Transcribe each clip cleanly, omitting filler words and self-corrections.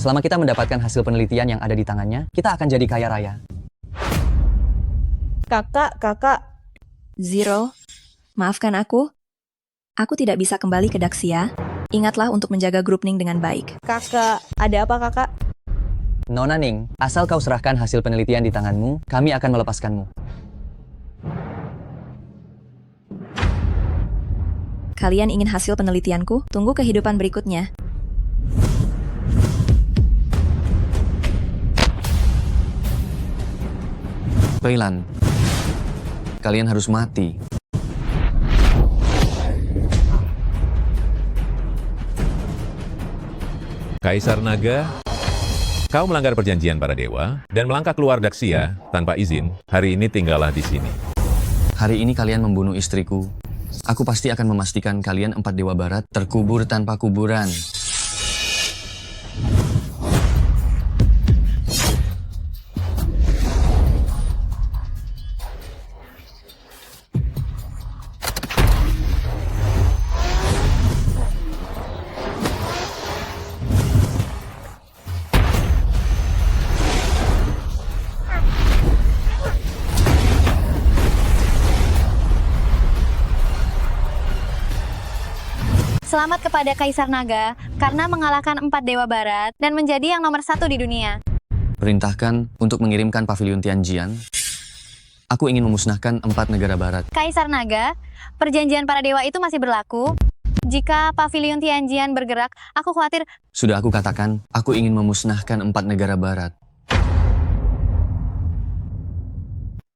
Selama kita mendapatkan hasil penelitian yang ada di tangannya, kita akan jadi kaya raya. Kakak. Zero, maafkan aku. Aku tidak bisa kembali ke Daxia. Ingatlah untuk menjaga grup Ning dengan baik. Kakak, ada apa kakak? Nona Ning, asal kau serahkan hasil penelitian di tanganmu, kami akan melepaskanmu. Kalian ingin hasil penelitianku? Tunggu kehidupan berikutnya. Peilan, kalian harus mati. Kaisar Naga, kau melanggar perjanjian para dewa dan melangkah keluar Daxia tanpa izin. Hari ini tinggallah di sini. Hari ini kalian membunuh istriku. Aku pasti akan memastikan kalian 4 dewa barat terkubur tanpa kuburan. Selamat kepada Kaisar Naga karena mengalahkan 4 dewa barat dan menjadi yang nomor 1 di dunia. Perintahkan untuk mengirimkan pavilion Tianjian. Aku ingin memusnahkan 4 negara barat. Kaisar Naga, perjanjian para dewa itu masih berlaku. Jika pavilion Tianjian bergerak, aku khawatir. Sudah aku katakan, aku ingin memusnahkan 4 negara barat.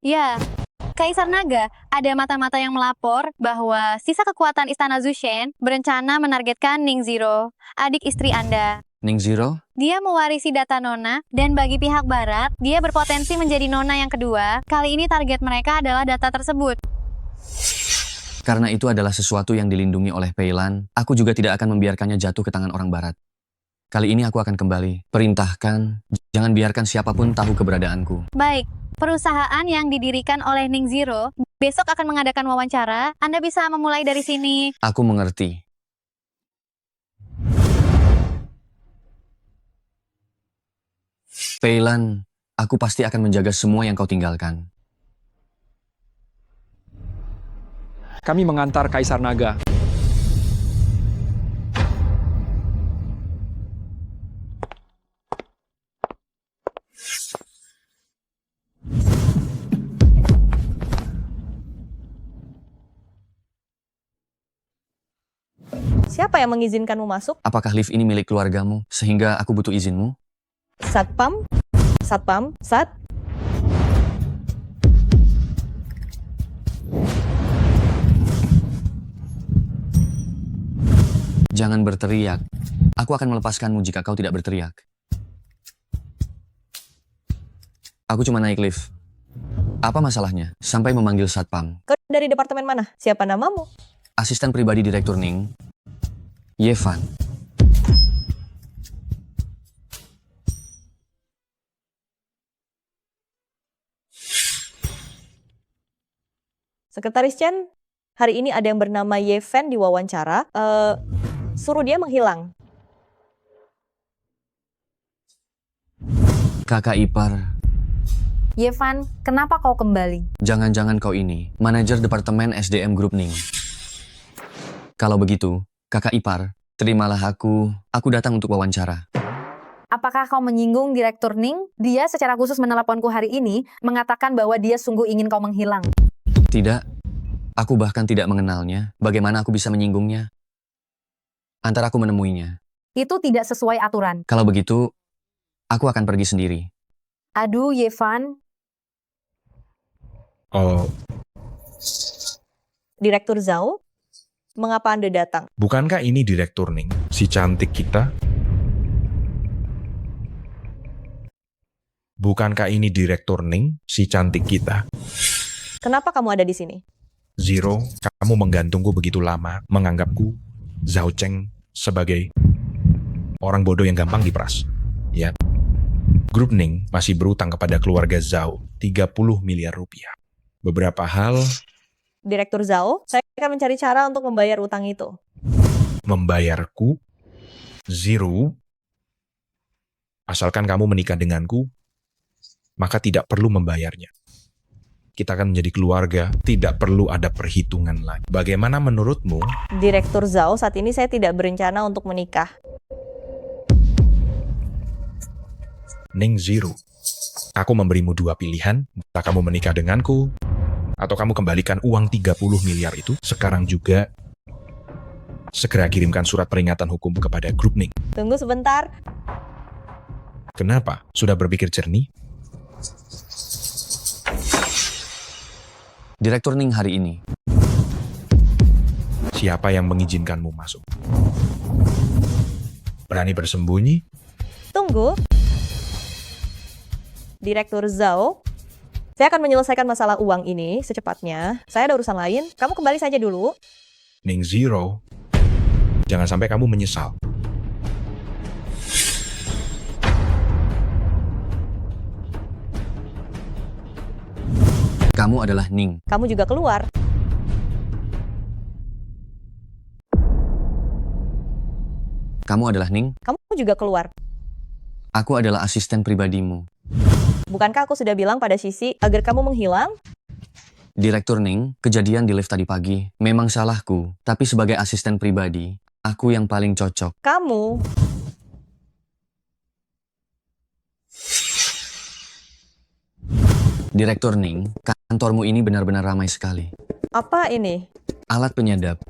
Ya, Kaisar Naga, ada mata-mata yang melapor bahwa sisa kekuatan Istana Zushen berencana menargetkan Ning Zero, adik istri Anda. Ning Zero? Dia mewarisi data Nona, dan bagi pihak barat, dia berpotensi menjadi Nona yang kedua. Kali ini target mereka adalah data tersebut. Karena itu adalah sesuatu yang dilindungi oleh Peilan, aku juga tidak akan membiarkannya jatuh ke tangan orang barat. Kali ini aku akan kembali. Perintahkan, jangan biarkan siapapun tahu keberadaanku. Baik. Perusahaan yang didirikan oleh Ning Zero besok akan mengadakan wawancara. Anda bisa memulai dari sini. Aku mengerti. Peilan, aku pasti akan menjaga semua yang kau tinggalkan. Kami mengantar Kaisar Naga. Siapa yang mengizinkanmu masuk? Apakah lift ini milik keluargamu, sehingga aku butuh izinmu? Satpam? Sat? Jangan berteriak. Aku akan melepaskanmu jika kau tidak berteriak. Aku cuma naik lift. Apa masalahnya? Sampai memanggil satpam. Kau dari departemen mana? Siapa namamu? Asisten pribadi Direktur Ning, Yevan. Sekretaris Chen, hari ini ada yang bernama Yevan diwawancara. Suruh dia menghilang. Kakak ipar, Yevan, kenapa kau kembali? jangan-jangan kau ini, manajer Departemen SDM Grup Ning. Kalau begitu, kakak ipar, terimalah aku datang untuk wawancara. Apakah kau menyinggung Direktur Ning? Dia secara khusus meneleponku hari ini, mengatakan bahwa dia sungguh ingin kau menghilang. Tidak, aku bahkan tidak mengenalnya. Bagaimana aku bisa menyinggungnya? Antara aku menemuinya. Itu tidak sesuai aturan. Kalau begitu, aku akan pergi sendiri. Aduh, Yevan. Oh, Direktur Zhao, mengapa Anda datang? bukankah ini Direktur Ning, si cantik kita? Bukankah ini Direktur Ning, si cantik kita? Kenapa kamu ada di sini? Zero, kamu menggantungku begitu lama, menganggapku, Zhao Cheng, sebagai orang bodoh yang gampang diperas. Ya, Grup Ning masih berutang kepada keluarga Zhao 30 miliar rupiah. Beberapa hal Direktur Zhao, saya akan mencari cara untuk membayar utang itu. membayarku, Zero, Asalkan kamu menikah denganku, maka tidak perlu membayarnya. Kita akan menjadi keluarga, tidak perlu ada perhitungan lagi. Bagaimana menurutmu? Direktur Zhao, saat ini saya tidak berencana untuk menikah. Ning Zero, aku memberimu dua pilihan, entah kamu menikah denganku, atau kamu kembalikan uang 30 miliar itu sekarang juga. Segera kirimkan surat peringatan hukum kepada grup Ning. Tunggu sebentar. Kenapa? Sudah berpikir jernih? Direktur Ning hari ini. Siapa yang mengizinkanmu masuk? Berani bersembunyi? Tunggu. Direktur Zhao, saya akan menyelesaikan masalah uang ini secepatnya. Saya ada urusan lain. Kamu kembali saja dulu. Ning Zero, jangan sampai kamu menyesal. Kamu adalah Ning. Kamu juga keluar. Kamu adalah Ning. Kamu juga keluar. Aku adalah asisten pribadimu. Bukankah aku sudah bilang pada Sisi agar kamu menghilang? Direktur Ning, kejadian di lift tadi pagi. Memang salahku, tapi sebagai asisten pribadi, aku yang paling cocok. Kamu. Direktur Ning, kantormu ini benar-benar ramai sekali. Apa ini? Alat penyadap.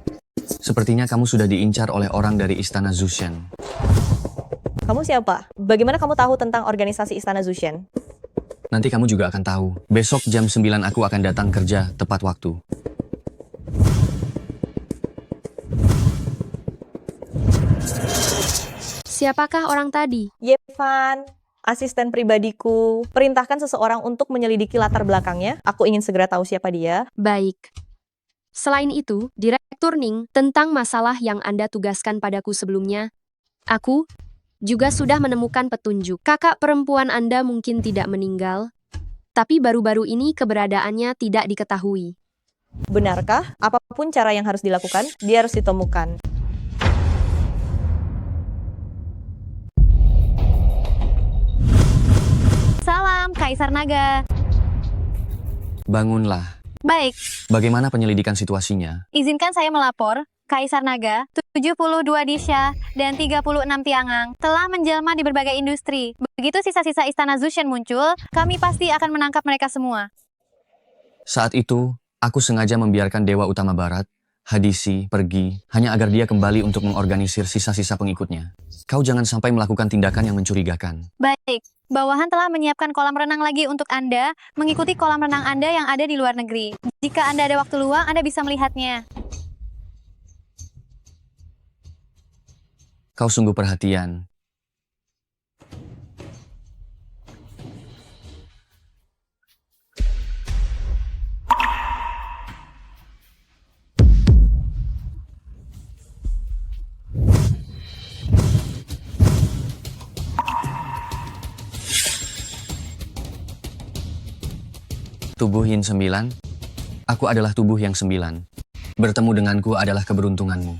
Sepertinya kamu sudah diincar oleh orang dari Istana Zushen. Kamu siapa? Bagaimana kamu tahu tentang organisasi Istana Zushen? Nanti kamu juga akan tahu. Besok jam 9 aku akan datang kerja tepat waktu. Siapakah orang tadi? Yevan, asisten pribadiku. Perintahkan seseorang untuk menyelidiki latar belakangnya. Aku ingin segera tahu siapa dia. Baik. Selain itu, Direktur Ning, tentang masalah yang Anda tugaskan padaku sebelumnya, aku juga sudah menemukan petunjuk. Kakak perempuan Anda mungkin tidak meninggal, tapi baru-baru ini keberadaannya tidak diketahui. Benarkah? Apapun cara yang harus dilakukan, dia harus ditemukan. Salam, Kaisar Naga. Bangunlah. Baik, Bagaimana penyelidikan situasinya? izinkan saya melapor. Kaisar Naga, 72 Disha, dan 36 Tiangang telah menjelma di berbagai industri. Begitu sisa-sisa Istana Zushen muncul, kami pasti akan menangkap mereka semua. Saat itu, aku sengaja membiarkan Dewa Utama Barat, Hadisi, pergi, hanya agar dia kembali untuk mengorganisir sisa-sisa pengikutnya. Kau jangan sampai melakukan tindakan yang mencurigakan. Baik, bawahan telah menyiapkan kolam renang lagi untuk Anda, mengikuti kolam renang Anda yang ada di luar negeri. Jika Anda ada waktu luang, Anda bisa melihatnya. Kau sungguh perhatian. Tubuh Yin 9, aku adalah tubuh yang 9. Bertemu denganku adalah keberuntunganmu.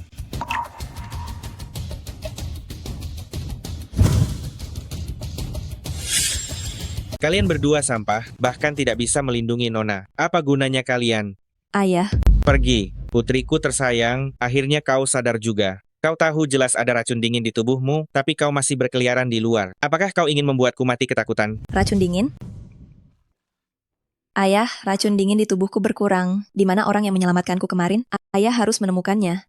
Kalian berdua sampah, bahkan tidak bisa melindungi Nona. Apa gunanya kalian? Ayah, Pergi, putriku tersayang, akhirnya kau sadar juga. Kau tahu jelas ada racun dingin di tubuhmu, tapi kau masih berkeliaran di luar. Apakah kau ingin membuatku mati ketakutan? racun dingin? Ayah, racun dingin di tubuhku berkurang. Di mana orang yang menyelamatkanku kemarin? Ayah harus menemukannya.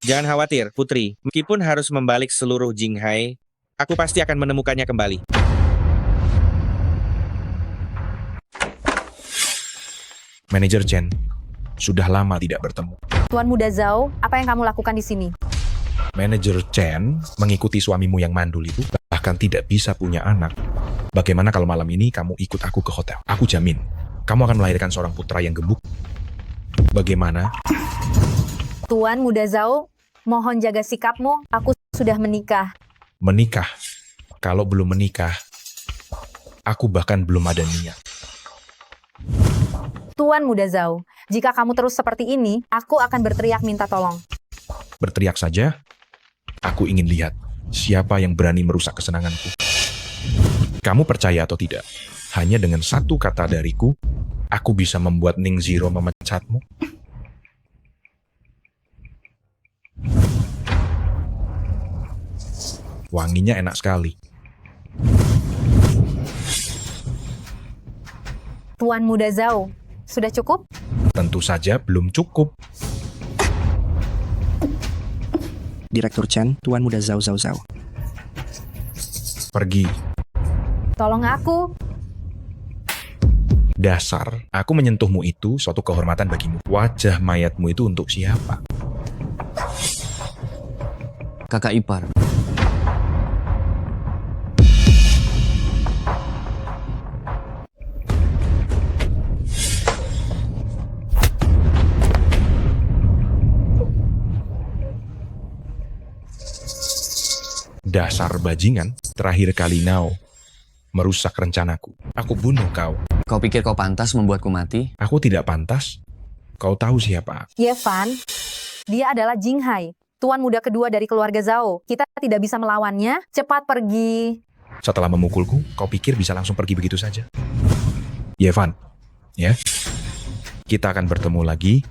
Jangan khawatir, putri. Meskipun harus membalik seluruh Jinghai, aku pasti akan menemukannya kembali. Manajer Chen, sudah lama tidak bertemu. Tuan Muda Zhao, apa yang kamu lakukan di sini? Manajer Chen mengikuti suamimu yang mandul itu, bahkan tidak bisa punya anak. Bagaimana kalau malam ini kamu ikut aku ke hotel? Aku jamin, kamu akan melahirkan seorang putra yang gemuk. Bagaimana? Tuan Muda Zhao, mohon jaga sikapmu. Aku sudah menikah. Menikah? Kalau belum menikah, aku bahkan belum ada niat. Tuan Muda Zhao, jika kamu terus seperti ini, aku akan berteriak minta tolong. Berteriak saja, aku ingin lihat siapa yang berani merusak kesenanganku. Kamu percaya atau tidak? Hanya dengan satu kata dariku, aku bisa membuat Ning Zero memecatmu. Wanginya enak sekali. Tuan Muda Zhao, sudah cukup? Tentu saja belum cukup. Direktur Chen, Tuan Muda Zhao. Pergi. Tolong aku. Dasar, aku menyentuhmu itu suatu kehormatan bagimu. Wajah mayatmu itu untuk siapa? Kakak ipar. Dasar bajingan, terakhir kali Nao merusak rencanaku. Aku bunuh kau. Kau pikir kau pantas membuatku mati? Aku tidak pantas. Kau tahu siapa? Ye Fan, dia adalah Jing Hai, tuan muda kedua dari keluarga Zhao. Kita tidak bisa melawannya. Cepat pergi. Setelah memukulku, kau pikir bisa langsung pergi begitu saja? Yevan, ya? Kita akan bertemu lagi.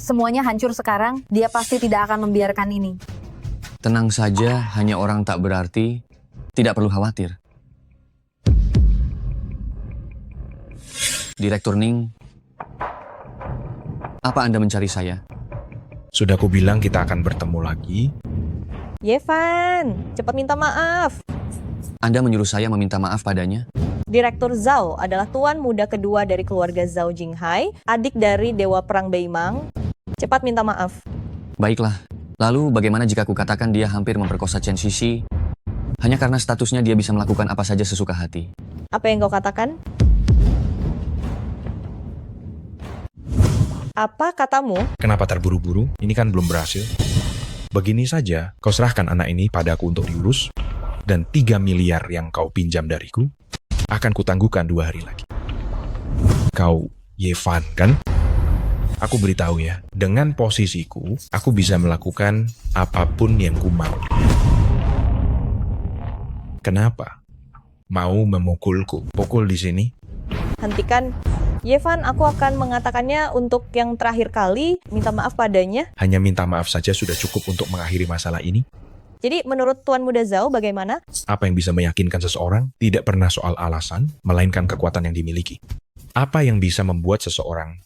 Semuanya hancur sekarang. Dia pasti tidak akan membiarkan ini. Tenang saja, hanya orang tak berarti. Tidak perlu khawatir. Direktur Ning, apa Anda mencari saya? Sudah ku bilang kita akan bertemu lagi. Yevan, cepat minta maaf. Anda menyuruh saya meminta maaf padanya? Direktur Zhao adalah tuan muda kedua dari keluarga Zhao Jinghai, adik dari Dewa Perang Beimang. Cepat minta maaf. Baiklah. Lalu bagaimana jika aku katakan dia hampir memperkosa Chen Shishi hanya karena statusnya dia bisa melakukan apa saja sesuka hati? Apa yang kau katakan? Apa katamu? Kenapa terburu-buru? Ini kan belum berhasil. Begini saja, kau serahkan anak ini padaku untuk diurus, dan 3 miliar yang kau pinjam dariku akan kutangguhkan 2 hari lagi. Kau Yevan, kan? Aku beritahu ya, dengan posisiku, aku bisa melakukan apapun yang ku mau. Kenapa? Mau memukulku? Pukul di sini? Hentikan. Yevan, aku akan mengatakannya untuk yang terakhir kali. Minta maaf padanya. Hanya minta maaf saja sudah cukup untuk mengakhiri masalah ini? Jadi menurut Tuan Muda Zhao bagaimana? Apa yang bisa meyakinkan seseorang tidak pernah soal alasan, melainkan kekuatan yang dimiliki. Apa yang bisa membuat seseorang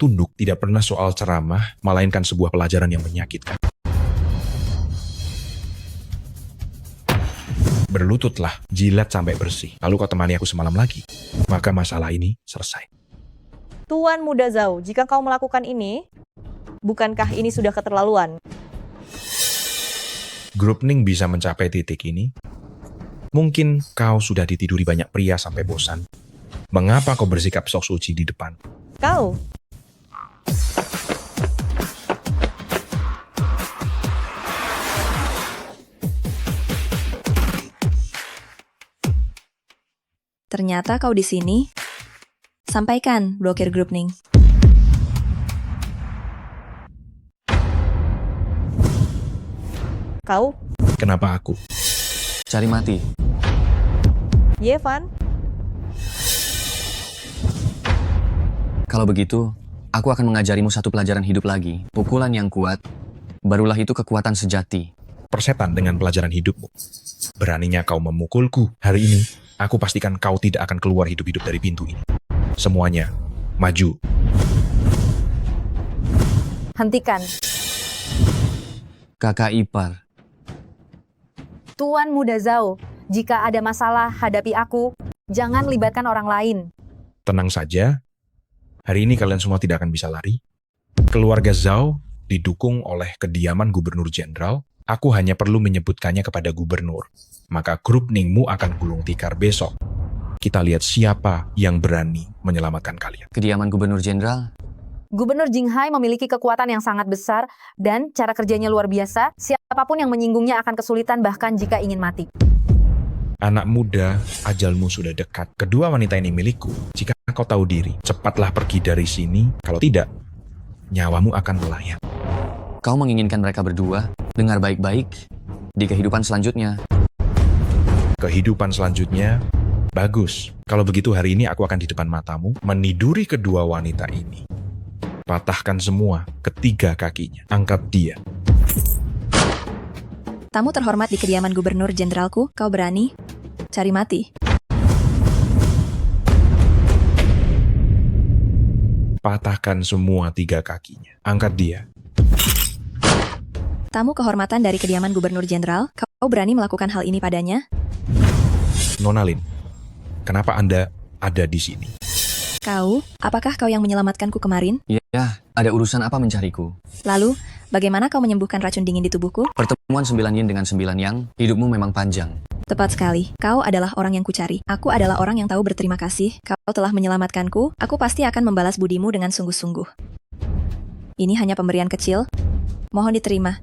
tunduk tidak pernah soal ceramah, melainkan sebuah pelajaran yang menyakitkan. Berlututlah, jilat sampai bersih. Lalu kau temani aku semalam lagi. Maka masalah ini selesai. Tuan Muda Zhao, jika kau melakukan ini, bukankah ini sudah keterlaluan? Grup Ning bisa mencapai titik ini. Mungkin kau sudah ditiduri banyak pria sampai bosan. Mengapa kau bersikap sok suci di depan? Kau? Ternyata kau di sini. Sampaikan, blokir grup Ning. Kau? Kenapa aku? Cari mati. Yevan? Kalau begitu, aku akan mengajarimu satu pelajaran hidup lagi. Pukulan yang kuat, barulah itu kekuatan sejati. Persetan dengan pelajaran hidupmu. Beraninya kau memukulku hari ini. Aku pastikan kau tidak akan keluar hidup-hidup dari pintu ini. Semuanya, maju. Hentikan. Kakak ipar. Tuan Muda Zhao, jika ada masalah hadapi aku, jangan libatkan orang lain. Tenang saja. Hari ini kalian semua tidak akan bisa lari. Keluarga Zhao didukung oleh kediaman Gubernur Jenderal. Aku hanya perlu menyebutkannya kepada gubernur. Maka grup Ningmu akan gulung tikar besok. Kita lihat siapa yang berani menyelamatkan kalian. Kediaman Gubernur Jenderal? Gubernur Jinghai memiliki kekuatan yang sangat besar dan cara kerjanya luar biasa. Siapapun yang menyinggungnya akan kesulitan bahkan jika ingin mati. Anak muda, ajalmu sudah dekat. Kedua wanita ini milikku. Jika kau tahu diri, cepatlah pergi dari sini. Kalau tidak, nyawamu akan melayang. Kau menginginkan mereka berdua? Dengar baik-baik. Di kehidupan selanjutnya, kehidupan selanjutnya. Bagus. Kalau begitu hari ini aku akan di depan matamu meniduri kedua wanita ini. Patahkan semua ketiga kakinya. Angkat dia. Tamu terhormat di kediaman gubernur jenderalku, kau berani? Cari mati. Patahkan semua tiga kakinya. Angkat dia. Tamu kehormatan dari kediaman gubernur jenderal, kau berani melakukan hal ini padanya? Nona Lin, kenapa Anda ada di sini? Kau, apakah kau yang menyelamatkanku kemarin? Ya, ada urusan apa mencariku? Lalu, bagaimana kau menyembuhkan racun dingin di tubuhku? Pertemuan 9 yin dengan 9 yang, hidupmu memang panjang. Tepat sekali, kau adalah orang yang kucari. Aku adalah orang yang tahu berterima kasih. Kau telah menyelamatkanku, aku pasti akan membalas budimu dengan sungguh-sungguh. Ini hanya pemberian kecil. Mohon diterima.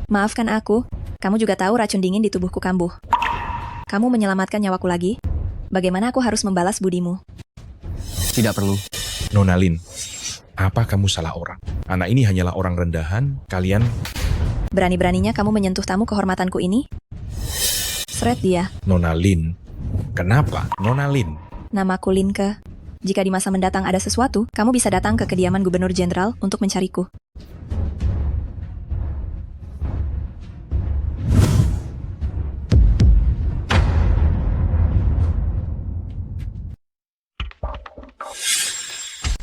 Maafkan aku, kamu juga tahu racun dingin di tubuhku kambuh. Kamu menyelamatkan nyawaku lagi. Bagaimana aku harus membalas budimu? Tidak perlu. Nona Lin, apa kamu salah orang? Anak ini hanyalah orang rendahan, kalian... Berani-beraninya kamu menyentuh tamu kehormatanku ini? Seret dia. Nona Lin, kenapa? Nona Lin, Namaku Linke. Jika di masa mendatang ada sesuatu, kamu bisa datang ke kediaman gubernur jenderal untuk mencariku.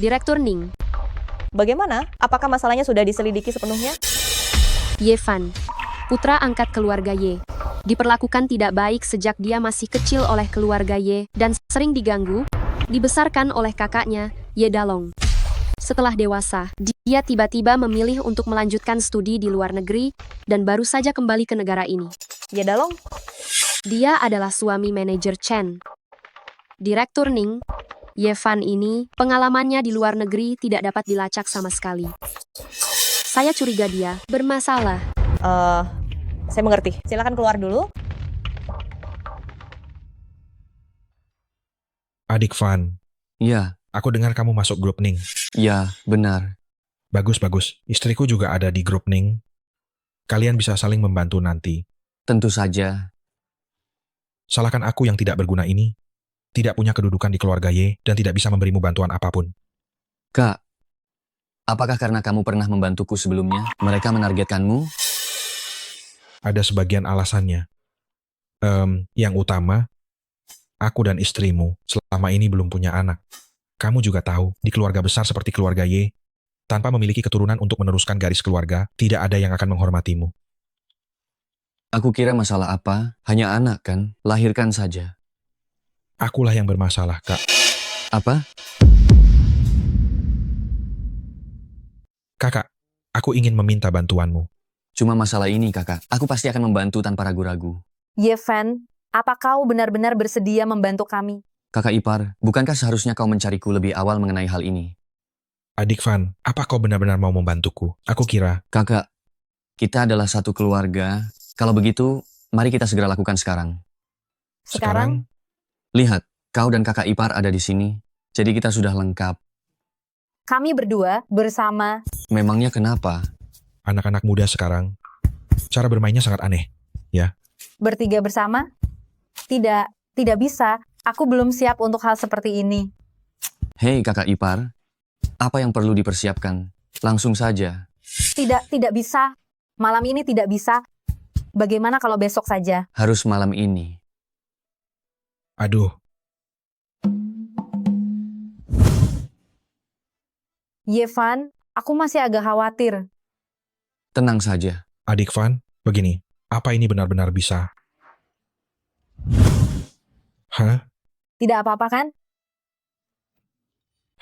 Direktur Ning, Bagaimana? Apakah masalahnya sudah diselidiki sepenuhnya? Ye Fan, putra angkat keluarga Ye, diperlakukan tidak baik sejak dia masih kecil oleh keluarga Ye dan sering diganggu, dibesarkan oleh kakaknya, Ye Dalong. Setelah dewasa, dia tiba-tiba memilih untuk melanjutkan studi di luar negeri dan baru saja kembali ke negara ini. Ya Dalong, Dia adalah suami manajer Chen. Direktur Ning, Ye Fan ini, pengalamannya di luar negeri tidak dapat dilacak sama sekali. Saya curiga dia bermasalah. saya mengerti. Silakan keluar dulu. adik Van, Ya, aku dengar kamu masuk grup Ning. ya, benar. Bagus. Istriku juga ada di grup Ning. Kalian bisa saling membantu nanti. Tentu saja. Salahkan aku yang tidak berguna ini. Tidak punya kedudukan di keluarga Ye dan tidak bisa memberimu bantuan apapun. Kak, apakah karena kamu pernah membantuku sebelumnya, mereka menargetkanmu? Ada sebagian alasannya. Yang utama, aku dan istrimu selama ini belum punya anak. Kamu juga tahu, di keluarga besar seperti keluarga Ye, tanpa memiliki keturunan untuk meneruskan garis keluarga, tidak ada yang akan menghormatimu. Aku kira masalah apa, hanya anak kan, lahirkan saja. Akulah yang bermasalah, Kak. Apa? Kakak, aku ingin meminta bantuanmu. Cuma masalah ini kakak, aku pasti akan membantu tanpa ragu-ragu. Ye Fan, apa kau benar-benar bersedia membantu kami? Kakak ipar, bukankah seharusnya kau mencariku lebih awal mengenai hal ini? Adik Van, apa kau benar-benar mau membantuku? Aku kira... Kakak, kita adalah satu keluarga. Kalau begitu, mari kita segera lakukan sekarang. Sekarang? Lihat, kau dan kakak ipar ada di sini. Jadi kita sudah lengkap. Kami berdua bersama. Memangnya kenapa? Anak-anak muda sekarang, cara bermainnya sangat aneh, ya. Bertiga bersama? Tidak bisa. Aku belum siap untuk hal seperti ini. Hei kakak ipar, apa yang perlu dipersiapkan? Langsung saja. Tidak bisa. Malam ini tidak bisa. Bagaimana kalau besok saja? Harus malam ini. Aduh, Ye Fan, aku masih agak khawatir. Tenang saja. adik Van, begini, apa ini benar-benar bisa? Hah? Tidak apa-apa kan?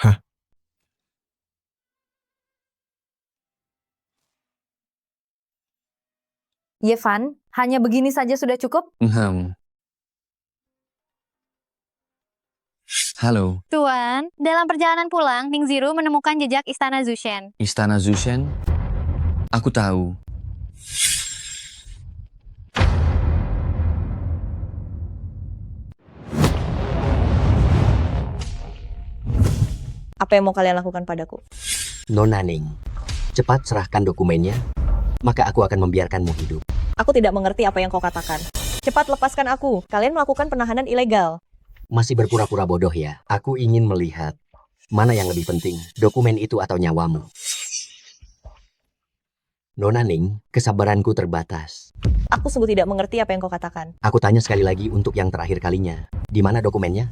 Hah? Ye Fan, hanya begini saja sudah cukup? Halo, Tuan, dalam perjalanan pulang, Ning Zero menemukan jejak Istana Zushen. Istana Zushen? Aku tahu. Apa yang mau kalian lakukan padaku? Nona Ning, cepat serahkan dokumennya, maka aku akan membiarkanmu hidup. Aku tidak mengerti apa yang kau katakan. Cepat lepaskan aku. Kalian melakukan penahanan ilegal. Masih berpura-pura bodoh ya? Aku ingin melihat mana yang lebih penting, dokumen itu atau nyawamu. Nona Ning, kesabaranku terbatas. Aku sungguh tidak mengerti apa yang kau katakan. Aku tanya sekali lagi untuk yang terakhir kalinya. Di mana dokumennya?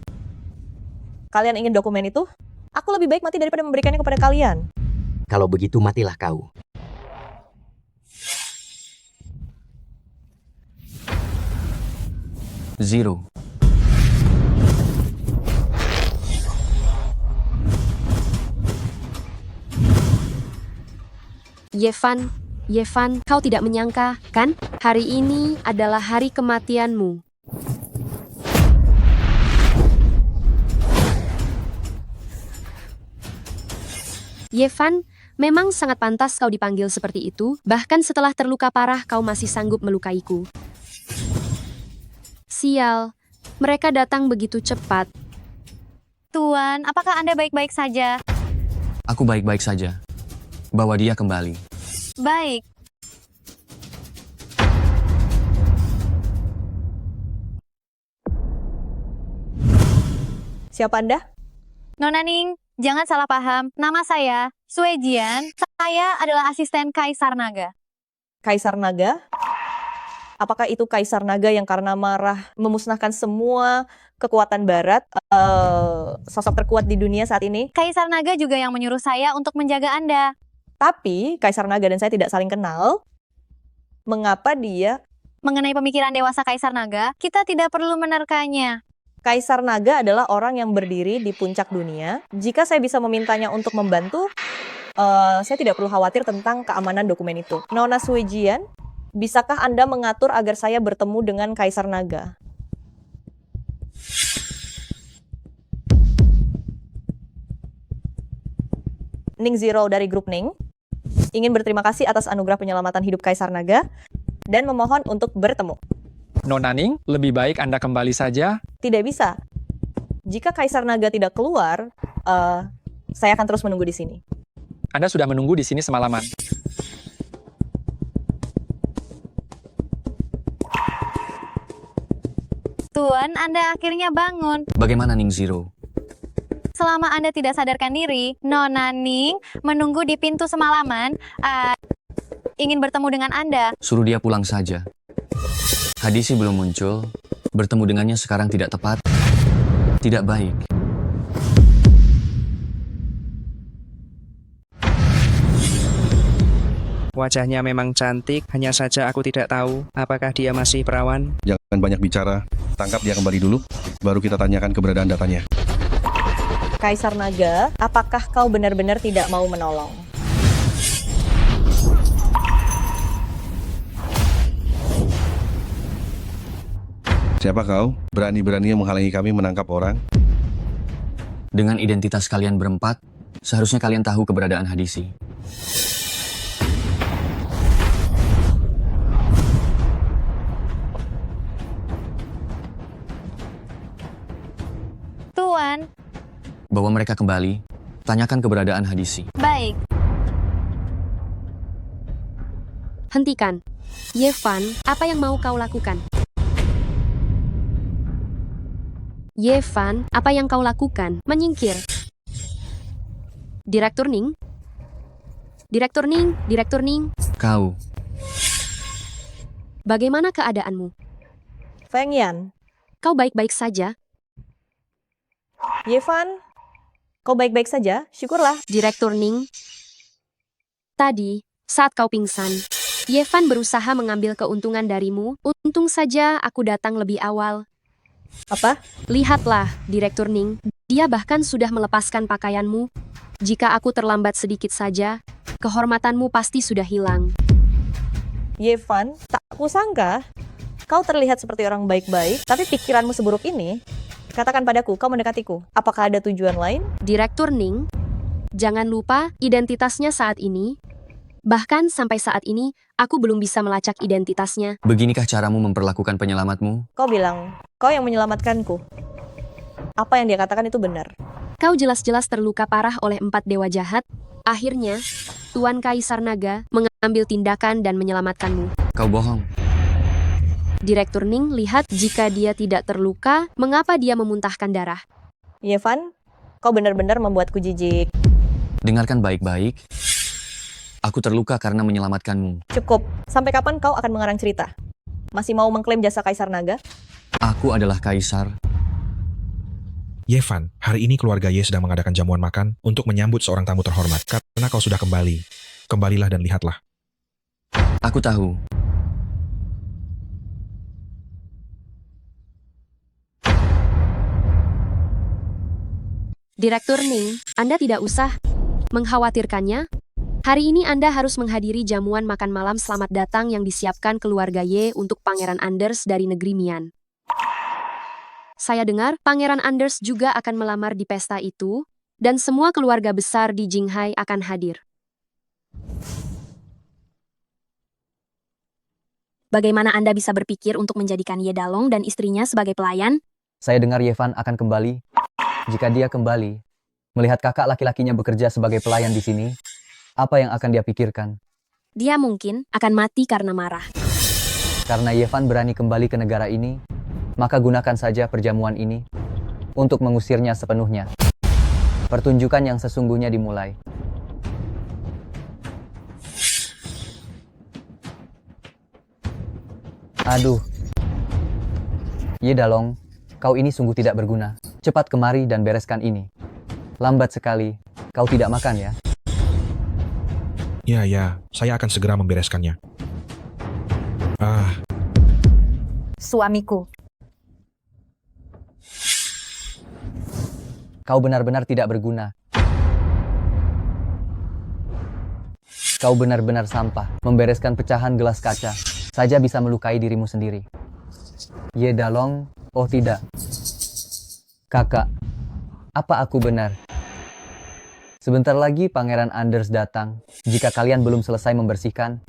Kalian ingin dokumen itu? Aku lebih baik mati daripada memberikannya kepada kalian. Kalau begitu matilah kau. Zero. Yevan, kau tidak menyangka, kan? Hari ini adalah hari kematianmu. Yevan, memang sangat pantas kau dipanggil seperti itu, bahkan setelah terluka parah kau masih sanggup melukaiku. Sial, mereka datang begitu cepat. Tuan, apakah Anda baik-baik saja? Aku baik-baik saja. Bawa dia kembali. Baik. Siapa Anda? Nona Ning, jangan salah paham. Nama saya Sue Jian. Saya adalah asisten Kaisar Naga. Kaisar Naga? Apakah itu Kaisar Naga yang karena marah memusnahkan semua kekuatan Barat, sosok terkuat di dunia saat ini? Kaisar Naga juga yang menyuruh saya untuk menjaga Anda. Tapi Kaisar Naga dan saya tidak saling kenal. Mengapa dia? Mengenai pemikiran dewasa Kaisar Naga, kita tidak perlu menerkanya. Kaisar Naga adalah orang yang berdiri di puncak dunia. Jika saya bisa memintanya untuk membantu, saya tidak perlu khawatir tentang keamanan dokumen itu. Nona Suejian, bisakah Anda mengatur agar saya bertemu dengan Kaisar Naga? Ning Zero dari grup Ning ingin berterima kasih atas anugerah penyelamatan hidup Kaisar Naga dan memohon untuk bertemu. Nona Ning, lebih baik Anda kembali saja. Tidak bisa. Jika Kaisar Naga tidak keluar, saya akan terus menunggu di sini. Anda sudah menunggu di sini semalaman. Tuan, Anda akhirnya bangun. Bagaimana Ning Zero? Selama Anda tidak sadarkan diri, Nona Ning menunggu di pintu semalaman, ingin bertemu dengan Anda. Suruh dia pulang saja. Hadisi belum muncul. Bertemu dengannya sekarang tidak tepat. Tidak baik. Wajahnya memang cantik, hanya saja aku tidak tahu apakah dia masih perawan. Jangan banyak bicara. Tangkap dia kembali dulu, baru kita tanyakan keberadaan datanya. Kaisar Naga, apakah kau benar-benar tidak mau menolong? Siapa kau? Berani-beraninya menghalangi kami menangkap orang? Dengan identitas kalian berempat, seharusnya kalian tahu keberadaan Hadisi. Tuan, Bawa mereka kembali, tanyakan keberadaan Hadisi. baik. Hentikan. Yevan, apa yang mau kau lakukan? Yevan, apa yang kau lakukan? Menyingkir. Direktur Ning? Direktur Ning? Direktur Ning? Kau, Bagaimana keadaanmu? Feng Yan, Kau baik-baik saja? Yevan, kau baik-baik saja? Syukurlah. Direktur Ning? Tadi, saat kau pingsan, Yevan berusaha mengambil keuntungan darimu. Untung saja aku datang lebih awal. Apa? Lihatlah, Direktur Ning, dia bahkan sudah melepaskan pakaianmu. Jika aku terlambat sedikit saja, kehormatanmu pasti sudah hilang. Yevan, tak kusangka kau terlihat seperti orang baik-baik, tapi pikiranmu seburuk ini. Katakan padaku, kau mendekatiku. Apakah ada tujuan lain? Direktur Ning, jangan lupa identitasnya saat ini. Bahkan sampai saat ini, aku belum bisa melacak identitasnya. Beginikah caramu memperlakukan penyelamatmu? Kau bilang, kau yang menyelamatkanku. Apa yang dia katakan itu benar. Kau jelas-jelas terluka parah oleh 4 dewa jahat. Akhirnya, Tuan Kaisar Naga mengambil tindakan dan menyelamatkanmu. Kau bohong. Direktur Ning lihat jika dia tidak terluka, mengapa dia memuntahkan darah? Yevan, kau benar-benar membuatku jijik. Dengarkan baik-baik. Aku terluka karena menyelamatkanmu. Cukup. Sampai kapan kau akan mengarang cerita? Masih mau mengklaim jasa Kaisar Naga? Aku adalah Kaisar. Yevan, hari ini keluarga Ye sedang mengadakan jamuan makan untuk menyambut seorang tamu terhormat. Karena kau sudah kembali, kembalilah dan lihatlah. Aku tahu. Direktur Ning, Anda tidak usah mengkhawatirkannya. Hari ini Anda harus menghadiri jamuan makan malam selamat datang yang disiapkan keluarga Ye untuk Pangeran Anders dari negeri Mian. Saya dengar Pangeran Anders juga akan melamar di pesta itu, dan semua keluarga besar di Jinghai akan hadir. Bagaimana Anda bisa berpikir untuk menjadikan Ye Dalong dan istrinya sebagai pelayan? Saya dengar Yevan akan kembali. Jika dia kembali, melihat kakak laki-lakinya bekerja sebagai pelayan di sini, apa yang akan dia pikirkan? Dia mungkin akan mati karena marah. Karena Yevan berani kembali ke negara ini, maka gunakan saja perjamuan ini untuk mengusirnya sepenuhnya. Pertunjukan yang sesungguhnya dimulai. Aduh. Ye Dalong, kau ini sungguh tidak berguna. Cepat kemari dan bereskan ini. Lambat sekali, kau tidak makan ya? Ya, saya akan segera membereskannya. Suamiku. Kau benar-benar tidak berguna. Kau benar-benar sampah. Membereskan pecahan gelas kaca saja bisa melukai dirimu sendiri. Ye Dalong, oh tidak. Kakak, apa aku benar? Sebentar lagi Pangeran Anders datang. Jika kalian belum selesai membersihkan,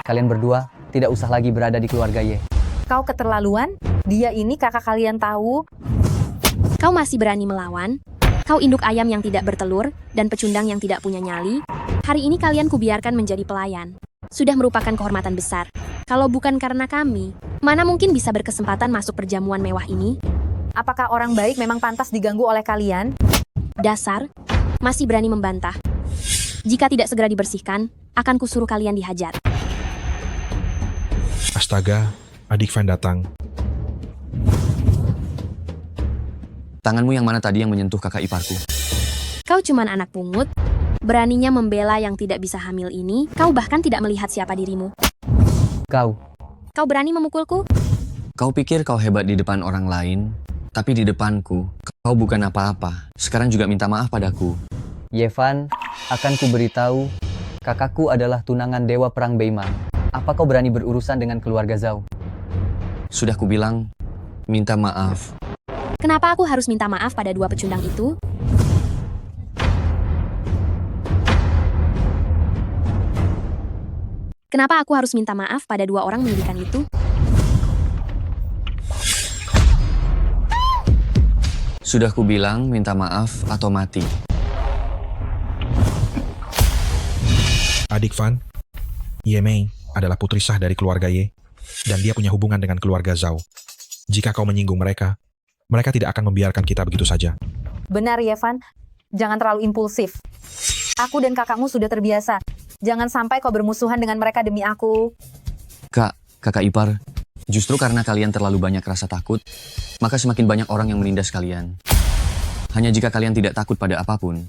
kalian berdua tidak usah lagi berada di keluarga Ye. Kau keterlaluan? Dia ini kakak kalian tahu. Kau masih berani melawan? Kau induk ayam yang tidak bertelur dan pecundang yang tidak punya nyali. Hari ini kalian kubiarkan menjadi pelayan. Sudah merupakan kehormatan besar. Kalau bukan karena kami, mana mungkin bisa berkesempatan masuk perjamuan mewah ini? Apakah orang baik memang pantas diganggu oleh kalian? Dasar, masih berani membantah. Jika tidak segera dibersihkan, akan kusuruh kalian dihajar. Astaga, adik Van datang. Tanganmu yang mana tadi yang menyentuh kakak iparku? Kau cuman anak pungut. Beraninya membela yang tidak bisa hamil ini, kau bahkan tidak melihat siapa dirimu. Kau berani memukulku? Kau pikir kau hebat di depan orang lain, tapi di depanku, kau bukan apa-apa. Sekarang juga minta maaf padaku. Yevan, akan kuberitahu, kakakku adalah tunangan Dewa Perang Beimang. Apa kau berani berurusan dengan keluarga Zhao? Sudah kubilang, minta maaf. Kenapa aku harus minta maaf pada dua pecundang itu? Kenapa aku harus minta maaf pada dua orang mengerikan itu? Sudah kubilang minta maaf atau mati. Adik Van, Ye Mei adalah putri sah dari keluarga Ye, dan dia punya hubungan dengan keluarga Zhao. Jika kau menyinggung mereka, mereka tidak akan membiarkan kita begitu saja. Benar, Yevan. Jangan terlalu impulsif. Aku dan kakakmu sudah terbiasa. Jangan sampai kau bermusuhan dengan mereka demi aku. Kakak ipar, justru karena kalian terlalu banyak rasa takut, maka semakin banyak orang yang menindas kalian. Hanya jika kalian tidak takut pada apapun,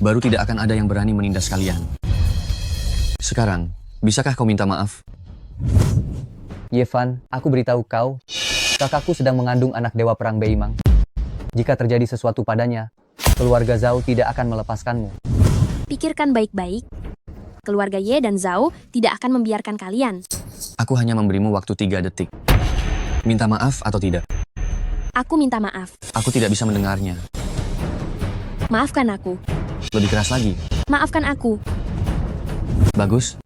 baru tidak akan ada yang berani menindas kalian. Sekarang, bisakah kau minta maaf? Yevan, aku beritahu kau, kakakku sedang mengandung anak Dewa Perang Beimang. Jika terjadi sesuatu padanya, keluarga Zhao tidak akan melepaskanmu. Pikirkan baik-baik. Keluarga Ye dan Zhao tidak akan membiarkan kalian. Aku hanya memberimu waktu 3 detik. Minta maaf atau tidak? Aku minta maaf. Aku tidak bisa mendengarnya. Maafkan aku. Lebih keras lagi. Maafkan aku. Bagus.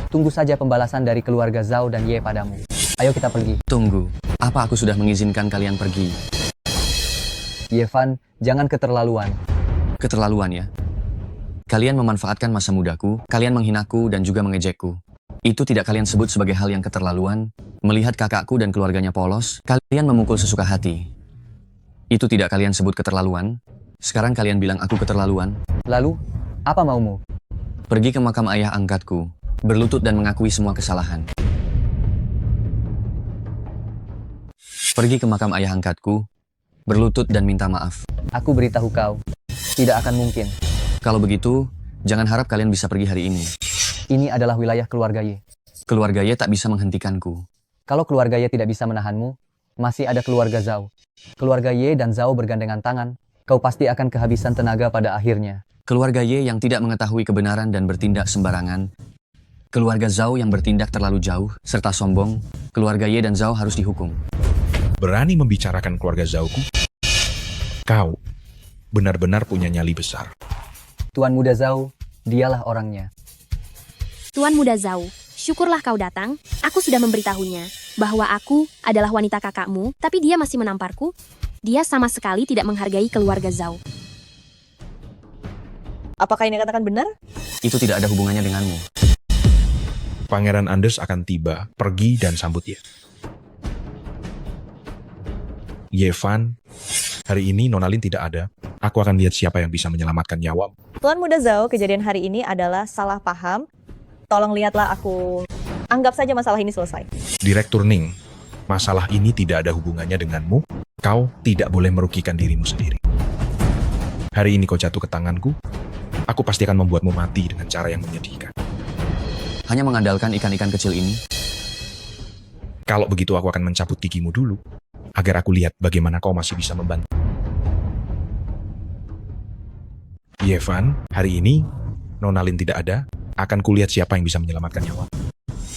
Tunggu saja pembalasan dari keluarga Zhao dan Ye padamu. Ayo kita pergi. Tunggu. Apa aku sudah mengizinkan kalian pergi? Ye Fan, jangan keterlaluan. Keterlaluan ya. Kalian memanfaatkan masa mudaku, kalian menghinaku dan juga mengejekku. Itu tidak kalian sebut sebagai hal yang keterlaluan? Melihat kakakku dan keluarganya polos, kalian memukul sesuka hati. Itu tidak kalian sebut keterlaluan? Sekarang kalian bilang aku keterlaluan? Lalu, apa maumu? Pergi ke makam ayah angkatku, berlutut dan mengakui semua kesalahan. Pergi ke makam ayah angkatku, berlutut dan minta maaf. Aku beritahu kau, tidak akan mungkin. Kalau begitu, jangan harap kalian bisa pergi hari ini. Ini adalah wilayah keluarga Ye. Keluarga Ye tak bisa menghentikanku. Kalau keluarga Ye tidak bisa menahanmu, masih ada keluarga Zhao. Keluarga Ye dan Zhao bergandengan tangan, kau pasti akan kehabisan tenaga pada akhirnya. Keluarga Ye yang tidak mengetahui kebenaran dan bertindak sembarangan. Keluarga Zhao yang bertindak terlalu jauh, serta sombong. Keluarga Ye dan Zhao harus dihukum. Berani membicarakan keluarga Zhao-ku? Kau benar-benar punya nyali besar. Tuan Muda Zhao, dialah orangnya. Tuan Muda Zhao, syukurlah kau datang. Aku sudah memberitahunya bahwa aku adalah wanita kakakmu, tapi dia masih menamparku. Dia sama sekali tidak menghargai keluarga Zhao. Apakah ini katakan benar? Itu tidak ada hubungannya denganmu. Pangeran Andes akan tiba, pergi dan sambut Ye. Ye Fan, hari ini Nona Lin tidak ada. Aku akan lihat siapa yang bisa menyelamatkan nyawamu. Tuan Muda Zhao, kejadian hari ini adalah salah paham. Tolong lihatlah aku. Anggap saja masalah ini selesai. Direktur Ning, masalah ini tidak ada hubungannya denganmu. Kau tidak boleh merugikan dirimu sendiri. Hari ini kau jatuh ke tanganku, aku pasti akan membuatmu mati dengan cara yang menyedihkan. Hanya mengandalkan ikan-ikan kecil ini? Kalau begitu aku akan mencabut gigimu dulu, agar aku lihat bagaimana kau masih bisa membantu. Yevan, hari ini Nona Lin tidak ada, akan kulihat siapa yang bisa menyelamatkan nyawa.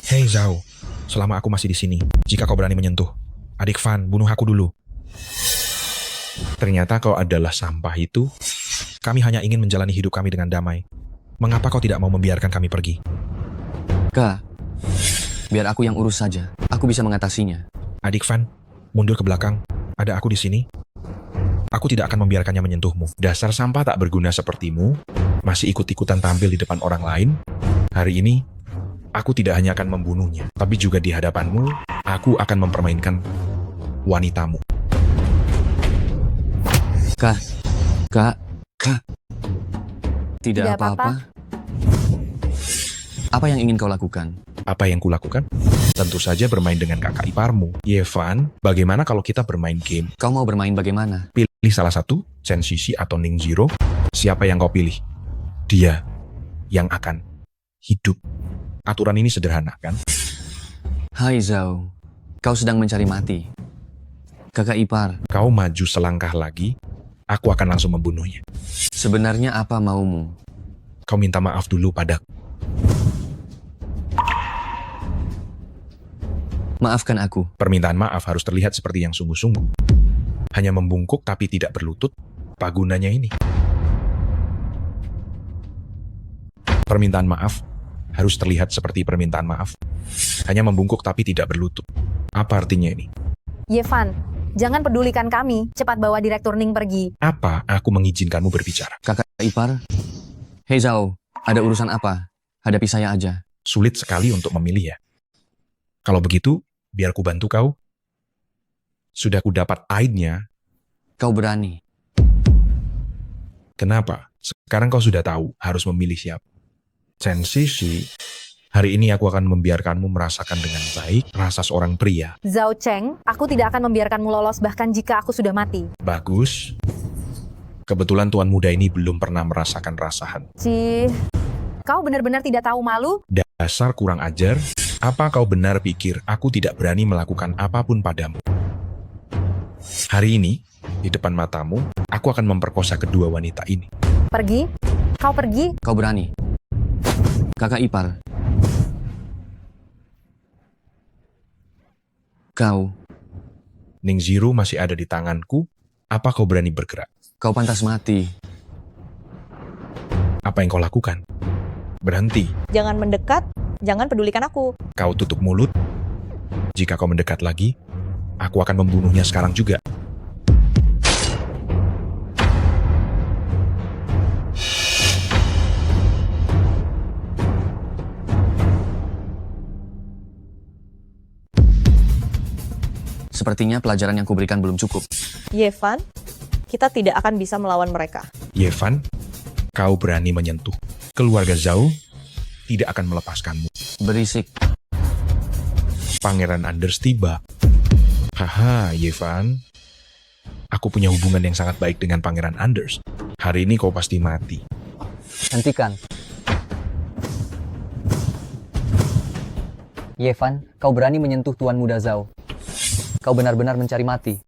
Hei Zhao, selama aku masih di sini, jika kau berani menyentuh, adik Fan, bunuh aku dulu. Ternyata kau adalah sampah itu. Kami hanya ingin menjalani hidup kami dengan damai. Mengapa kau tidak mau membiarkan kami pergi? Kak, biar aku yang urus saja. Aku bisa mengatasinya. Adik Fan, mundur ke belakang. Ada aku di sini. Aku tidak akan membiarkannya menyentuhmu. Dasar sampah tak berguna sepertimu, masih ikut-ikutan tampil di depan orang lain. Hari ini, aku tidak hanya akan membunuhnya, tapi juga di hadapanmu, aku akan mempermainkan wanitamu. Kak. Tidak apa-apa. Apa yang ingin kau lakukan? Apa yang kulakukan? Tentu saja bermain dengan kakak iparmu. Yevan, bagaimana kalau kita bermain game? Kau mau bermain bagaimana? Pilih salah satu, Chen Shishi atau Ning Zero. Siapa yang kau pilih? Dia yang akan hidup. Aturan ini sederhana, kan? Hai Zhao, kau sedang mencari mati. Kakak ipar. Kau maju selangkah lagi, aku akan langsung membunuhnya. Sebenarnya apa maumu? Kau minta maaf dulu padaku. Maafkan aku. Permintaan maaf harus terlihat seperti yang sungguh-sungguh. Hanya membungkuk tapi tidak berlutut, apa gunanya ini? Permintaan maaf harus terlihat seperti permintaan maaf. Hanya membungkuk tapi tidak berlutut. Apa artinya ini? Yevan, jangan pedulikan kami. Cepat bawa Direktur Ning pergi. Apa aku mengizinkanmu berbicara? Kakak ipar. Hei Zhao, ada urusan apa? Hadapi saya aja. Sulit sekali untuk memilih ya. Kalau begitu, biar ku bantu kau. Sudah ku dapat aidnya. Kau berani. Kenapa? Sekarang kau sudah tahu harus memilih siapa. Chen Shishi, hari ini aku akan membiarkanmu merasakan dengan baik rasa seorang pria. Zhao Cheng, aku tidak akan membiarkanmu lolos bahkan jika aku sudah mati. Bagus. Kebetulan tuan muda ini belum pernah merasakan rasahan. Cih, kau benar-benar tidak tahu malu? Dasar kurang ajar. Apa kau benar pikir aku tidak berani melakukan apapun padamu? Hari ini, di depan matamu, aku akan memperkosa kedua wanita ini. Pergi? Kau pergi? Kau berani. Kakak ipar. Kau Ning Zero masih ada di tanganku. Apa kau berani bergerak? Kau pantas mati. Apa yang kau lakukan? Berhenti. Jangan mendekat, jangan pedulikan aku. Kau tutup mulut. Jika kau mendekat lagi, aku akan membunuhnya sekarang juga. Sepertinya pelajaran yang kuberikan belum cukup. Yevan, kita tidak akan bisa melawan mereka. Yevan, kau berani menyentuh keluarga Zhao, tidak akan melepaskanmu. Berisik. Pangeran Anders tiba. Haha, Yevan. Aku punya hubungan yang sangat baik dengan Pangeran Anders. Hari ini kau pasti mati. Hentikan. Yevan, kau berani menyentuh Tuan Muda Zhao. Kau benar-benar mencari mati.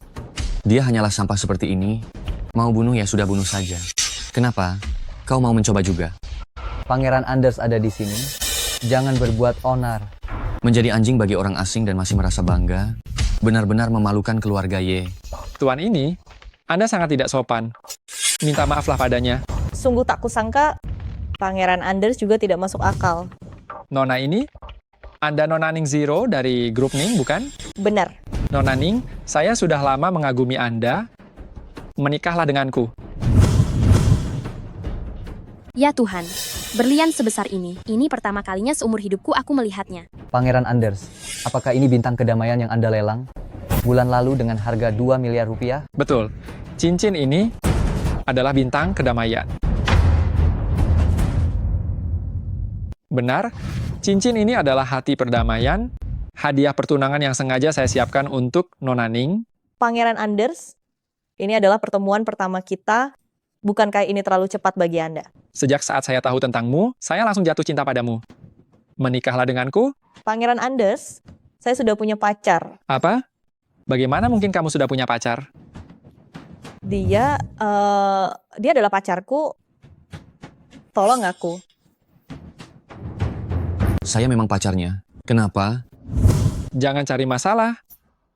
Dia hanyalah sampah seperti ini. Mau bunuh ya sudah bunuh saja. Kenapa? Kau mau mencoba juga? Pangeran Anders ada di sini. Jangan berbuat onar. Menjadi anjing bagi orang asing dan masih merasa bangga, benar-benar memalukan keluarga Ye. Tuan ini, Anda sangat tidak sopan. Minta maaflah padanya. Sungguh tak kusangka, Pangeran Anders juga tidak masuk akal. Nona ini, Anda Nona Ning Zero dari grup Ning, bukan? Benar. Nona Ning, saya sudah lama mengagumi Anda. Menikahlah denganku. Ya Tuhan, berlian sebesar ini pertama kalinya seumur hidupku aku melihatnya. Pangeran Anders, apakah ini bintang kedamaian yang Anda lelang? Bulan lalu dengan harga 2 miliar rupiah? Betul, cincin ini adalah bintang kedamaian. Benar, cincin ini adalah hati perdamaian, hadiah pertunangan yang sengaja saya siapkan untuk Nona Ning. Pangeran Anders, ini adalah pertemuan pertama kita. Bukankah ini terlalu cepat bagi Anda? Sejak saat saya tahu tentangmu, saya langsung jatuh cinta padamu. Menikahlah denganku. Pangeran Anders, saya sudah punya pacar. Apa? Bagaimana mungkin kamu sudah punya pacar? Dia adalah pacarku. Tolong aku. Saya memang pacarnya. Kenapa? Jangan cari masalah.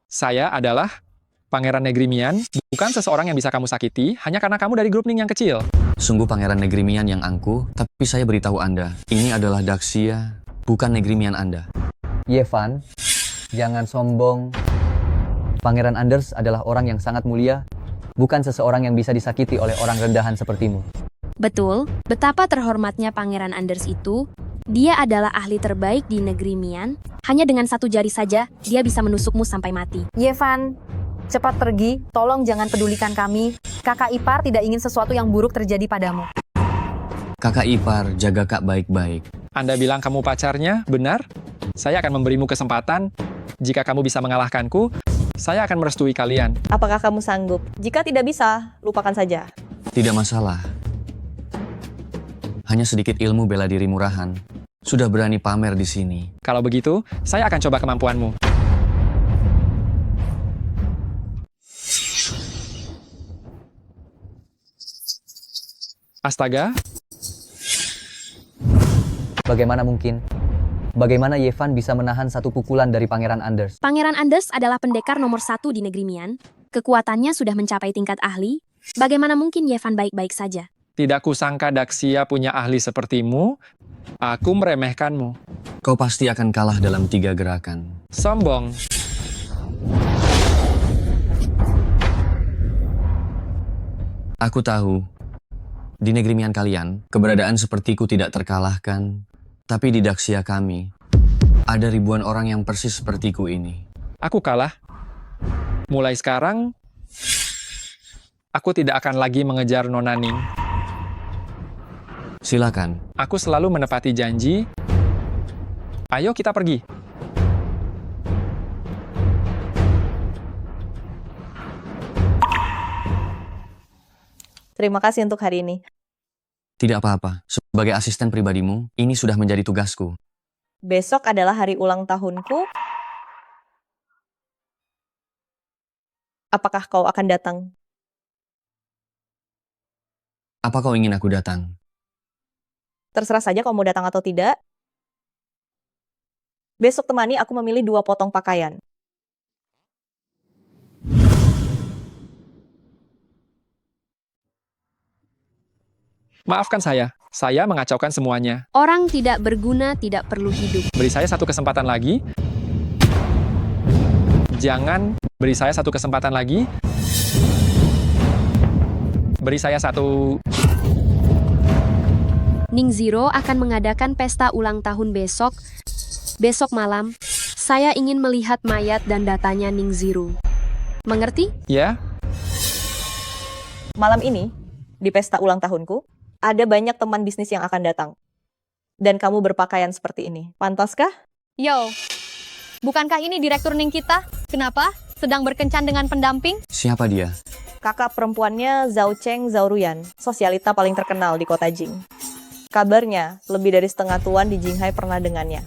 Saya adalah Pangeran Negrimian, bukan seseorang yang bisa kamu sakiti hanya karena kamu dari grup Ning yang kecil. Sungguh Pangeran Negrimian yang angkuh, tapi saya beritahu Anda, ini adalah Daxia, bukan Negrimian Anda. Yevan, jangan sombong. Pangeran Anders adalah orang yang sangat mulia, bukan seseorang yang bisa disakiti oleh orang rendahan sepertimu. Betul, betapa terhormatnya Pangeran Anders itu. Dia adalah ahli terbaik di negeri Mian. Hanya dengan satu jari saja, dia bisa menusukmu sampai mati. Yevan, cepat pergi. Tolong jangan pedulikan kami. Kakak ipar tidak ingin sesuatu yang buruk terjadi padamu. Kakak ipar, jaga kak baik-baik. Anda bilang kamu pacarnya, benar? Saya akan memberimu kesempatan. Jika kamu bisa mengalahkanku, saya akan merestui kalian. Apakah kamu sanggup? Jika tidak bisa, lupakan saja. Tidak masalah. Hanya sedikit ilmu bela diri murahan. Sudah berani pamer di sini. Kalau begitu, saya akan coba kemampuanmu. Astaga. Bagaimana mungkin? Bagaimana Yevan bisa menahan satu pukulan dari Pangeran Anders? Pangeran Anders adalah pendekar nomor 1 di negeri Mian. Kekuatannya sudah mencapai tingkat ahli. Bagaimana mungkin Yevan baik-baik saja? Tidak kusangka Daxia punya ahli sepertimu. Aku meremehkanmu. Kau pasti akan kalah dalam 3 gerakan. Sombong. Aku tahu. Di negeri Mian kalian, keberadaan sepertiku tidak terkalahkan. Tapi di Daxia kami, ada ribuan orang yang persis sepertiku ini. Aku kalah. Mulai sekarang, aku tidak akan lagi mengejar Nona Ning. Silakan. Aku selalu menepati janji. Ayo kita pergi. Terima kasih untuk hari ini. Tidak apa-apa. Sebagai asisten pribadimu, ini sudah menjadi tugasku. Besok adalah hari ulang tahunku. Apakah kau akan datang? Apa kau ingin aku datang? Terserah saja kau mau datang atau tidak. Besok temani aku memilih 2 potong pakaian. Maafkan saya mengacaukan semuanya. Orang tidak berguna tidak perlu hidup. Beri saya satu kesempatan lagi. Jangan beri saya satu kesempatan lagi. Beri saya satu... Ning Zero akan mengadakan pesta ulang tahun besok. Besok malam, saya ingin melihat mayat dan datanya Ning Zero. Mengerti? Ya? Malam ini, di pesta ulang tahunku, ada banyak teman bisnis yang akan datang. Dan kamu berpakaian seperti ini. Pantaskah? Yo, bukankah ini direktur Ning kita? Kenapa? Sedang berkencan dengan pendamping? Siapa dia? Kakak perempuannya Zhao Cheng Zhao Ruyan, sosialita paling terkenal di kota Jing. Kabarnya, lebih dari setengah tuan di Jinghai pernah dengannya.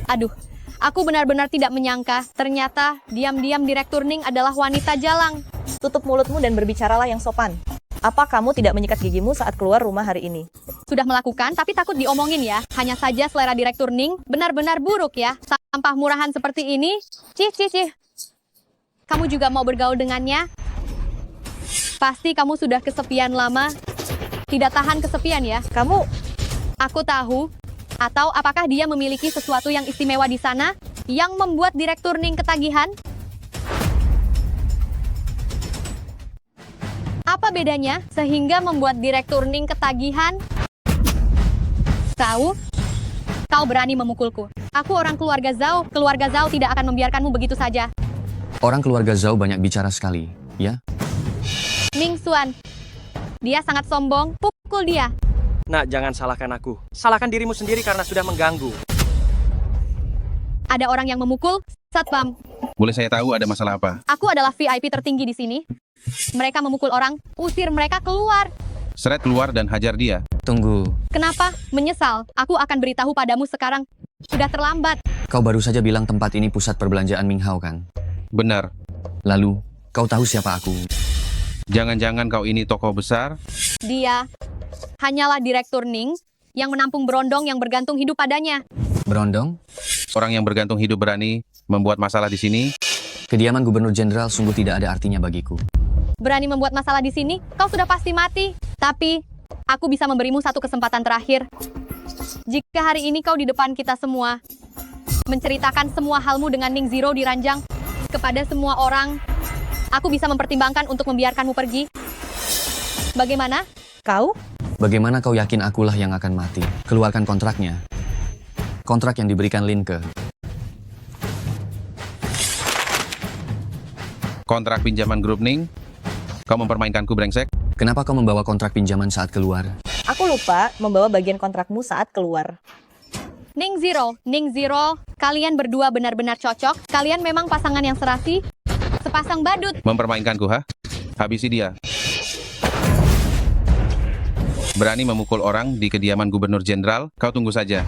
Aduh, aku benar-benar tidak menyangka. Ternyata, diam-diam direktur Ning adalah wanita jalang. Tutup mulutmu dan berbicaralah yang sopan. Apa kamu tidak menyikat gigimu saat keluar rumah hari ini? Sudah melakukan, tapi takut diomongin ya. Hanya saja selera direktur Ning benar-benar buruk ya. Sampah murahan seperti ini. Cih. Kamu juga mau bergaul dengannya? Pasti kamu sudah kesepian lama. Tidak tahan kesepian ya. Aku tahu. Atau apakah dia memiliki sesuatu yang istimewa di sana yang membuat direktur Ning ketagihan? Apa bedanya sehingga membuat direktur Ning ketagihan? Tahu? Kau berani memukulku. Aku orang keluarga Zhao. Keluarga Zhao tidak akan membiarkanmu begitu saja. Orang keluarga Zhao banyak bicara sekali, ya? Ning Xuan. Dia sangat sombong. Pukul dia. Nak, jangan salahkan aku. Salahkan dirimu sendiri karena sudah mengganggu. Ada orang yang memukul. Satpam. Boleh saya tahu ada masalah apa? Aku adalah VIP tertinggi di sini. Mereka memukul orang. Usir mereka keluar. Seret keluar dan hajar dia. Tunggu, Kenapa? Menyesal. Aku akan beritahu padamu sekarang. Sudah terlambat. kau baru saja bilang tempat ini pusat perbelanjaan Minghao kan? Benar. Lalu, kau tahu siapa aku? Jangan-jangan kau ini tokoh besar? Dia hanyalah direktur Ning yang menampung berondong yang bergantung hidup padanya. Berondong? Orang yang bergantung hidup berani membuat masalah di sini? Kediaman Gubernur Jenderal sungguh tidak ada artinya bagiku. Berani membuat masalah di sini, kau sudah pasti mati. Tapi, aku bisa memberimu satu kesempatan terakhir. Jika hari ini kau di depan kita semua, menceritakan semua halmu dengan Ning Zero di ranjang kepada semua orang, aku bisa mempertimbangkan untuk membiarkanmu pergi. Bagaimana? Kau? Bagaimana kau yakin akulah yang akan mati? Keluarkan kontraknya. Kontrak yang diberikan Linke. Kontrak pinjaman grup Ning? Kau mempermainkanku brengsek? Kenapa kau membawa kontrak pinjaman saat keluar? Aku lupa membawa bagian kontrakmu saat keluar. Ning Zero, kalian berdua benar-benar cocok. Kalian memang pasangan yang serasi, sepasang badut. Mempermainkanku, ha? Habisi dia. Berani memukul orang di kediaman Gubernur Jenderal? Kau tunggu saja.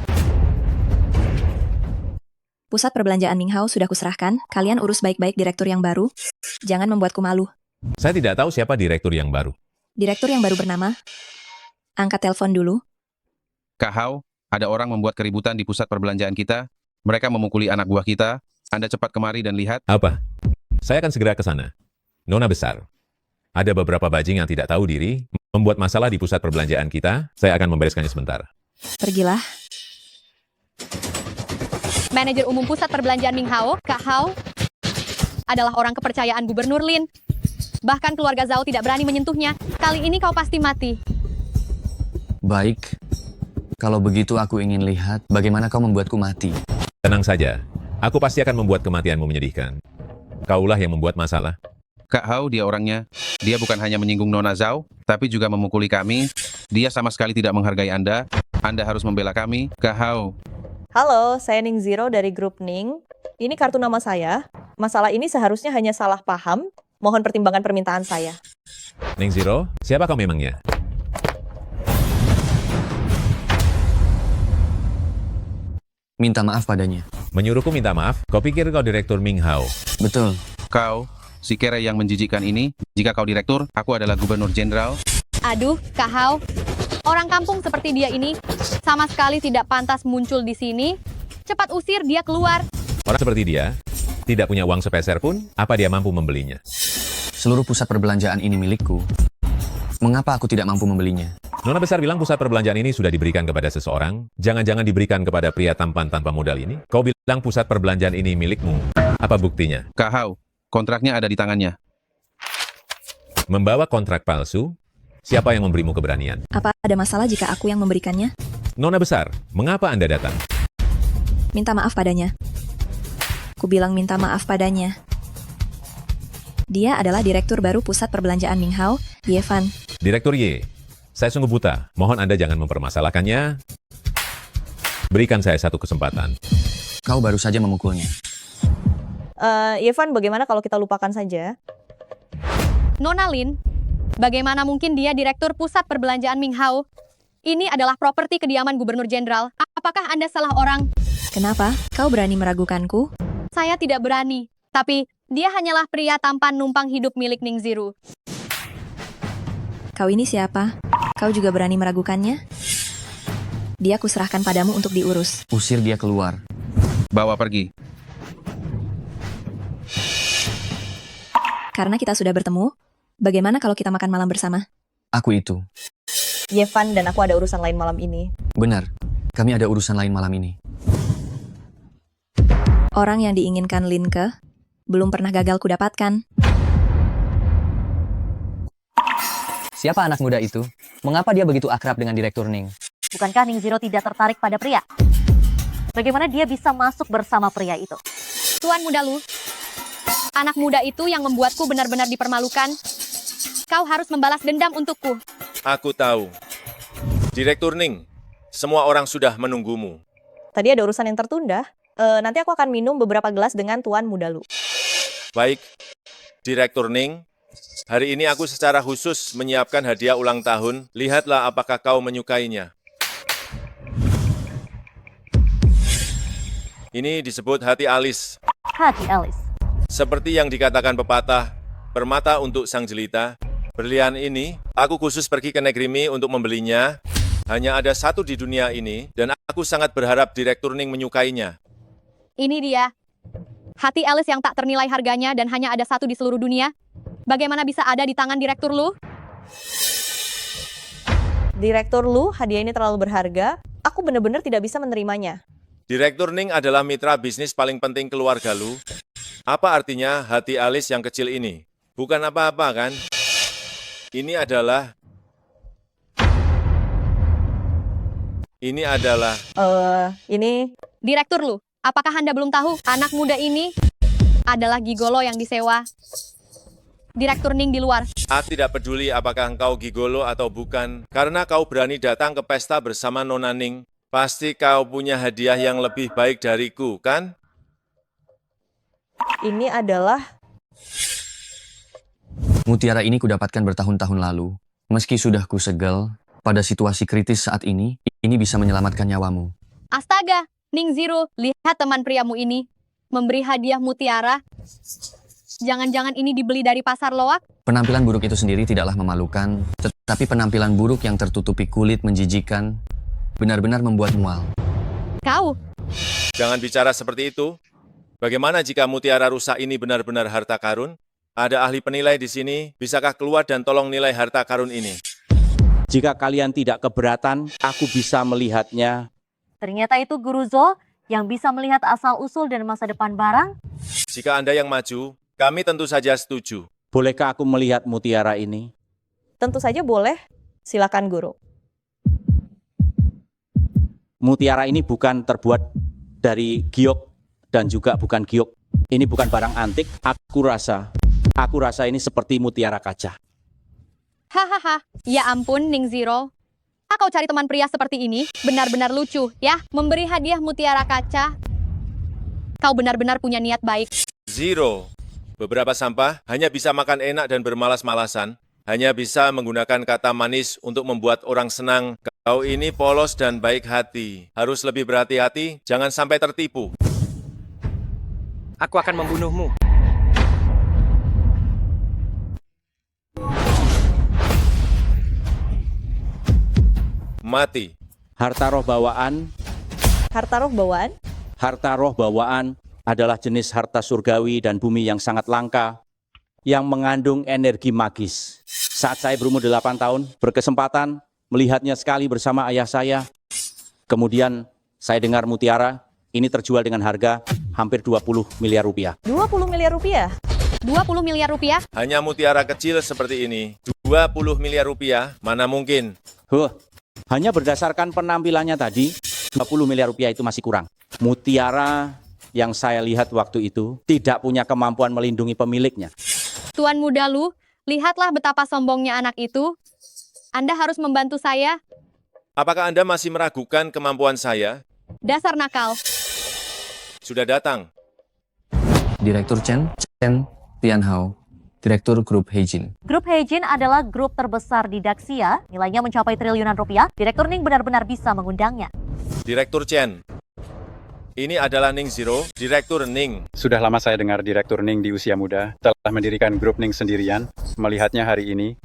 Pusat perbelanjaan Minghao sudah kuserahkan. Kalian urus baik-baik direktur yang baru. Jangan membuatku malu. Saya tidak tahu siapa direktur yang baru. Direktur yang baru bernama... Angkat telepon dulu. Kak Hao, ada orang membuat keributan di pusat perbelanjaan kita. Mereka memukuli anak buah kita. Anda cepat kemari dan lihat. Apa? Saya akan segera ke sana. Nona besar. Ada beberapa bajing yang tidak tahu diri, membuat masalah di pusat perbelanjaan kita. Saya akan membereskannya sebentar. Pergilah. Manajer umum pusat perbelanjaan Minghao, Kak Hao, adalah orang kepercayaan Gubernur Lin. Bahkan keluarga Zhao tidak berani menyentuhnya. Kali ini kau pasti mati. Baik. Kalau begitu aku ingin lihat bagaimana kau membuatku mati. Tenang saja. Aku pasti akan membuat kematianmu menyedihkan. Kaulah yang membuat masalah. Kak Hao, dia orangnya. Dia bukan hanya menyinggung Nona Zhao, tapi juga memukuli kami. Dia sama sekali tidak menghargai Anda. Anda harus membela kami. Kak Hao. Halo, saya Ning Zero dari grup Ning. Ini kartu nama saya. Masalah ini seharusnya hanya salah paham. Mohon pertimbangkan permintaan saya. Ning Zero, siapa kau memangnya? Minta maaf padanya. Menyuruhku minta maaf? Kau pikir kau direktur Minghao? Betul. Kau, si kere yang menjijikan ini, jika kau direktur, aku adalah Gubernur Jenderal. Aduh, Kak Hao, orang kampung seperti dia ini sama sekali tidak pantas muncul di sini. Cepat usir dia keluar. Orang seperti dia, tidak punya uang sepeser pun, apa dia mampu membelinya? Seluruh pusat perbelanjaan ini milikku. Mengapa aku tidak mampu membelinya? Nona besar bilang pusat perbelanjaan ini sudah diberikan kepada seseorang. Jangan-jangan diberikan kepada pria tampan tanpa modal ini? Kau bilang pusat perbelanjaan ini milikmu. Apa buktinya? Kak Hao, kontraknya ada di tangannya. Membawa kontrak palsu? Siapa yang memberimu keberanian? Apa ada masalah jika aku yang memberikannya? Nona besar, mengapa Anda datang? Minta maaf padanya. Ku bilang minta maaf padanya. Dia adalah direktur baru pusat perbelanjaan Minghao, Yevan. Direktur Y, saya sungguh buta. Mohon Anda jangan mempermasalahkannya. Berikan saya satu kesempatan. Kau baru saja memukulnya. Yevan, bagaimana kalau kita lupakan saja? Nona Lin, bagaimana mungkin dia direktur pusat perbelanjaan Minghao? Ini adalah properti kediaman gubernur jenderal. Apakah Anda salah orang? Kenapa? Kau berani meragukanku? Saya tidak berani. Tapi, dia hanyalah pria tampan numpang hidup milik Ning Ziru. Kau ini siapa? Kau juga berani meragukannya? Dia kuserahkan padamu untuk diurus. Usir dia keluar. Bawa pergi. Karena kita sudah bertemu, bagaimana kalau kita makan malam bersama? Aku itu. Yevan dan aku ada urusan lain malam ini. Benar, kami ada urusan lain malam ini. Orang yang diinginkan Linke belum pernah gagal kudapatkan. Siapa anak muda itu? Mengapa dia begitu akrab dengan Direktur Ning? Bukankah Ning Zero tidak tertarik pada pria? Bagaimana dia bisa masuk bersama pria itu? Tuan Muda Lu, anak muda itu yang membuatku benar-benar dipermalukan. Kau harus membalas dendam untukku. Aku tahu. Direktur Ning, semua orang sudah menunggumu. Tadi ada urusan yang tertunda. Nanti aku akan minum beberapa gelas dengan Tuan Muda Lu. Baik, Direktur Ning, hari ini aku secara khusus menyiapkan hadiah ulang tahun. Lihatlah apakah kau menyukainya. Ini disebut hati alis. Hati alis. Seperti yang dikatakan pepatah, permata untuk sang jelita. Berlian ini, aku khusus pergi ke negeri Mi untuk membelinya. Hanya ada satu di dunia ini, dan aku sangat berharap Direktur Ning menyukainya. Ini dia. Hati Alice yang tak ternilai harganya dan hanya ada satu di seluruh dunia. Bagaimana bisa ada di tangan Direktur Lu? Direktur Lu, hadiah ini terlalu berharga. Aku benar-benar tidak bisa menerimanya. Direktur Ning adalah mitra bisnis paling penting keluarga Lu. Apa artinya hati Alice yang kecil ini? Bukan apa-apa kan? Ini adalah... Ini... Direktur Lu, apakah Anda belum tahu? Anak muda ini adalah gigolo yang disewa. Direktur Ning di luar. Aku tidak peduli apakah engkau gigolo atau bukan. Karena kau berani datang ke pesta bersama Nona Ning. Pasti kau punya hadiah yang lebih baik dariku, kan? Ini adalah... Mutiara ini kudapatkan bertahun-tahun lalu. Meski sudah kusegel, pada situasi kritis saat ini bisa menyelamatkan nyawamu. Astaga, Ning Zero, lihat teman priamu ini. Memberi hadiah mutiara. Jangan-jangan ini dibeli dari pasar loak? Penampilan buruk itu sendiri tidaklah memalukan, tetapi penampilan buruk yang tertutupi kulit menjijikan, benar-benar membuat mual. Kau? Jangan bicara seperti itu. Bagaimana jika mutiara rusak ini benar-benar harta karun? Ada ahli penilai di sini, bisakah keluar dan tolong nilai harta karun ini? Jika kalian tidak keberatan, aku bisa melihatnya. Ternyata itu Guru Zo yang bisa melihat asal-usul dan masa depan barang. Jika Anda yang maju, kami tentu saja setuju. Bolehkah aku melihat mutiara ini? Tentu saja boleh. Silakan Guru. Mutiara ini bukan terbuat dari giok dan juga bukan giok. Ini bukan barang antik. Aku rasa ini seperti mutiara kaca. Hahaha, ya ampun Ning Zero. Kau cari teman pria seperti ini, benar-benar lucu, ya. Memberi hadiah mutiara kaca. Kau benar-benar punya niat baik. Zero. Beberapa sampah hanya bisa makan enak dan bermalas-malasan. Hanya bisa menggunakan kata manis untuk membuat orang senang. Kau ini polos dan baik hati. Harus lebih berhati-hati, jangan sampai tertipu. Aku akan membunuhmu. Mati. Harta roh bawaan. Harta roh bawaan? Harta roh bawaan adalah jenis harta surgawi dan bumi yang sangat langka, yang mengandung energi magis. Saat saya berumur 8 tahun, berkesempatan melihatnya sekali bersama ayah saya. Kemudian saya dengar mutiara ini terjual dengan harga hampir 20 miliar rupiah. 20 miliar rupiah? 20 miliar rupiah? Hanya mutiara kecil seperti ini. 20 miliar rupiah, mana mungkin? Hanya berdasarkan penampilannya tadi, 20 miliar rupiah itu masih kurang. Mutiara yang saya lihat waktu itu tidak punya kemampuan melindungi pemiliknya. Tuan muda Lu, lihatlah betapa sombongnya anak itu. Anda harus membantu saya. Apakah Anda masih meragukan kemampuan saya? Dasar nakal. Sudah datang. Direktur Chen Tianhao, Direktur Grup Heijin. Grup Heijin adalah grup terbesar di Daxia, nilainya mencapai triliunan rupiah. Direktur Ning benar-benar bisa mengundangnya. Direktur Chen. Ini adalah Ning Zero, Direktur Ning. Sudah lama saya dengar Direktur Ning di usia muda telah mendirikan grup Ning sendirian. Melihatnya hari ini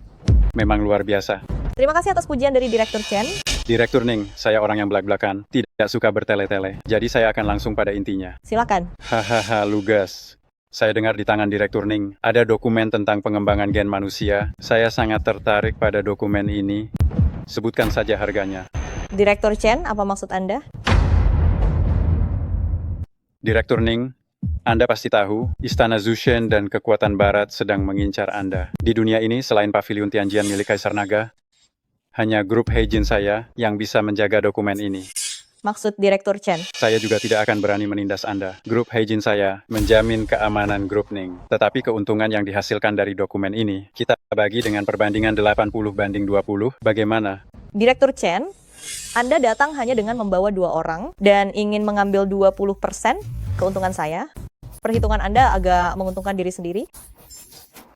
memang luar biasa. Terima kasih atas pujian dari Direktur Chen. Direktur Ning, saya orang yang belak-belakan, tidak suka bertele-tele. Jadi saya akan langsung pada intinya. Silakan. Hahaha, lugas. Saya dengar di tangan Direktur Ning ada dokumen tentang pengembangan gen manusia. Saya sangat tertarik pada dokumen ini. Sebutkan saja harganya. Direktur Chen, apa maksud Anda? Direktur Ning, Anda pasti tahu, Istana Zushen dan kekuatan Barat sedang mengincar Anda. Di dunia ini, selain pavilion Tianjian milik Kaisar Naga, hanya grup Heijin saya yang bisa menjaga dokumen ini. Maksud Direktur Chen? Saya juga tidak akan berani menindas Anda. Grup Heijin saya menjamin keamanan grup Ning. Tetapi keuntungan yang dihasilkan dari dokumen ini, kita bagi dengan perbandingan 80/20. Bagaimana? Direktur Chen, Anda datang hanya dengan membawa 2 orang dan ingin mengambil 20% keuntungan saya. Perhitungan Anda agak menguntungkan diri sendiri.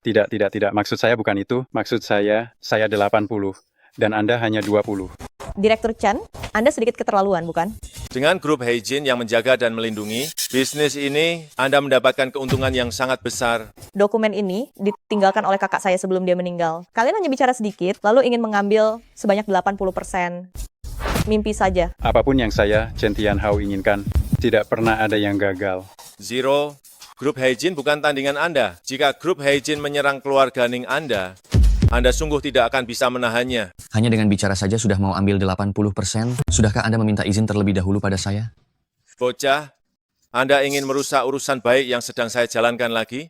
Tidak. Maksud saya bukan itu. Maksud saya 80. Dan Anda hanya 20. Direktur Chen, Anda sedikit keterlaluan, bukan? Dengan grup Heijin yang menjaga dan melindungi, bisnis ini Anda mendapatkan keuntungan yang sangat besar. Dokumen ini ditinggalkan oleh kakak saya sebelum dia meninggal. Kalian hanya bicara sedikit, lalu ingin mengambil sebanyak 80%. Mimpi saja. Apapun yang saya, Chen Tianhao, inginkan, tidak pernah ada yang gagal. Zero, grup Heijin bukan tandingan Anda. Jika grup Heijin menyerang keluarga Ning Anda sungguh tidak akan bisa menahannya. Hanya dengan bicara saja sudah mau ambil 80%, sudahkah Anda meminta izin terlebih dahulu pada saya? Bocah, Anda ingin merusak urusan baik yang sedang saya jalankan lagi?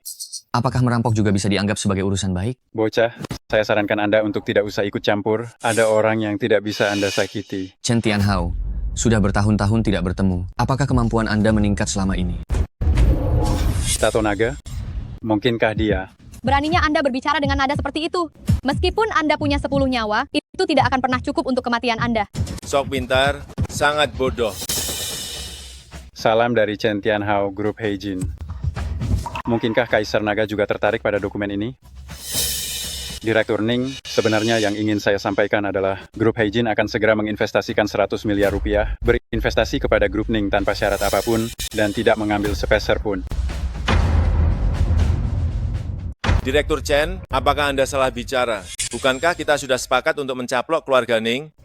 Apakah merampok juga bisa dianggap sebagai urusan baik? Bocah, saya sarankan Anda untuk tidak usah ikut campur. Ada orang yang tidak bisa Anda sakiti. Chen Tianhao, sudah bertahun-tahun tidak bertemu. Apakah kemampuan Anda meningkat selama ini? Tato Naga, mungkinkah dia? Beraninya Anda berbicara dengan nada seperti itu. Meskipun Anda punya 10 nyawa, itu tidak akan pernah cukup untuk kematian Anda. Sok pintar, sangat bodoh. Salam dari Chen Tianhao, Grup Heijin. Mungkinkah Kaisar Naga juga tertarik pada dokumen ini? Direktur Ning, sebenarnya yang ingin saya sampaikan adalah Grup Heijin akan segera menginvestasikan 100 miliar rupiah, berinvestasi kepada Grup Ning tanpa syarat apapun, dan tidak mengambil sepeser pun. Direktur Chen, apakah Anda salah bicara? Bukankah kita sudah sepakat untuk mencaplok keluarga Ning?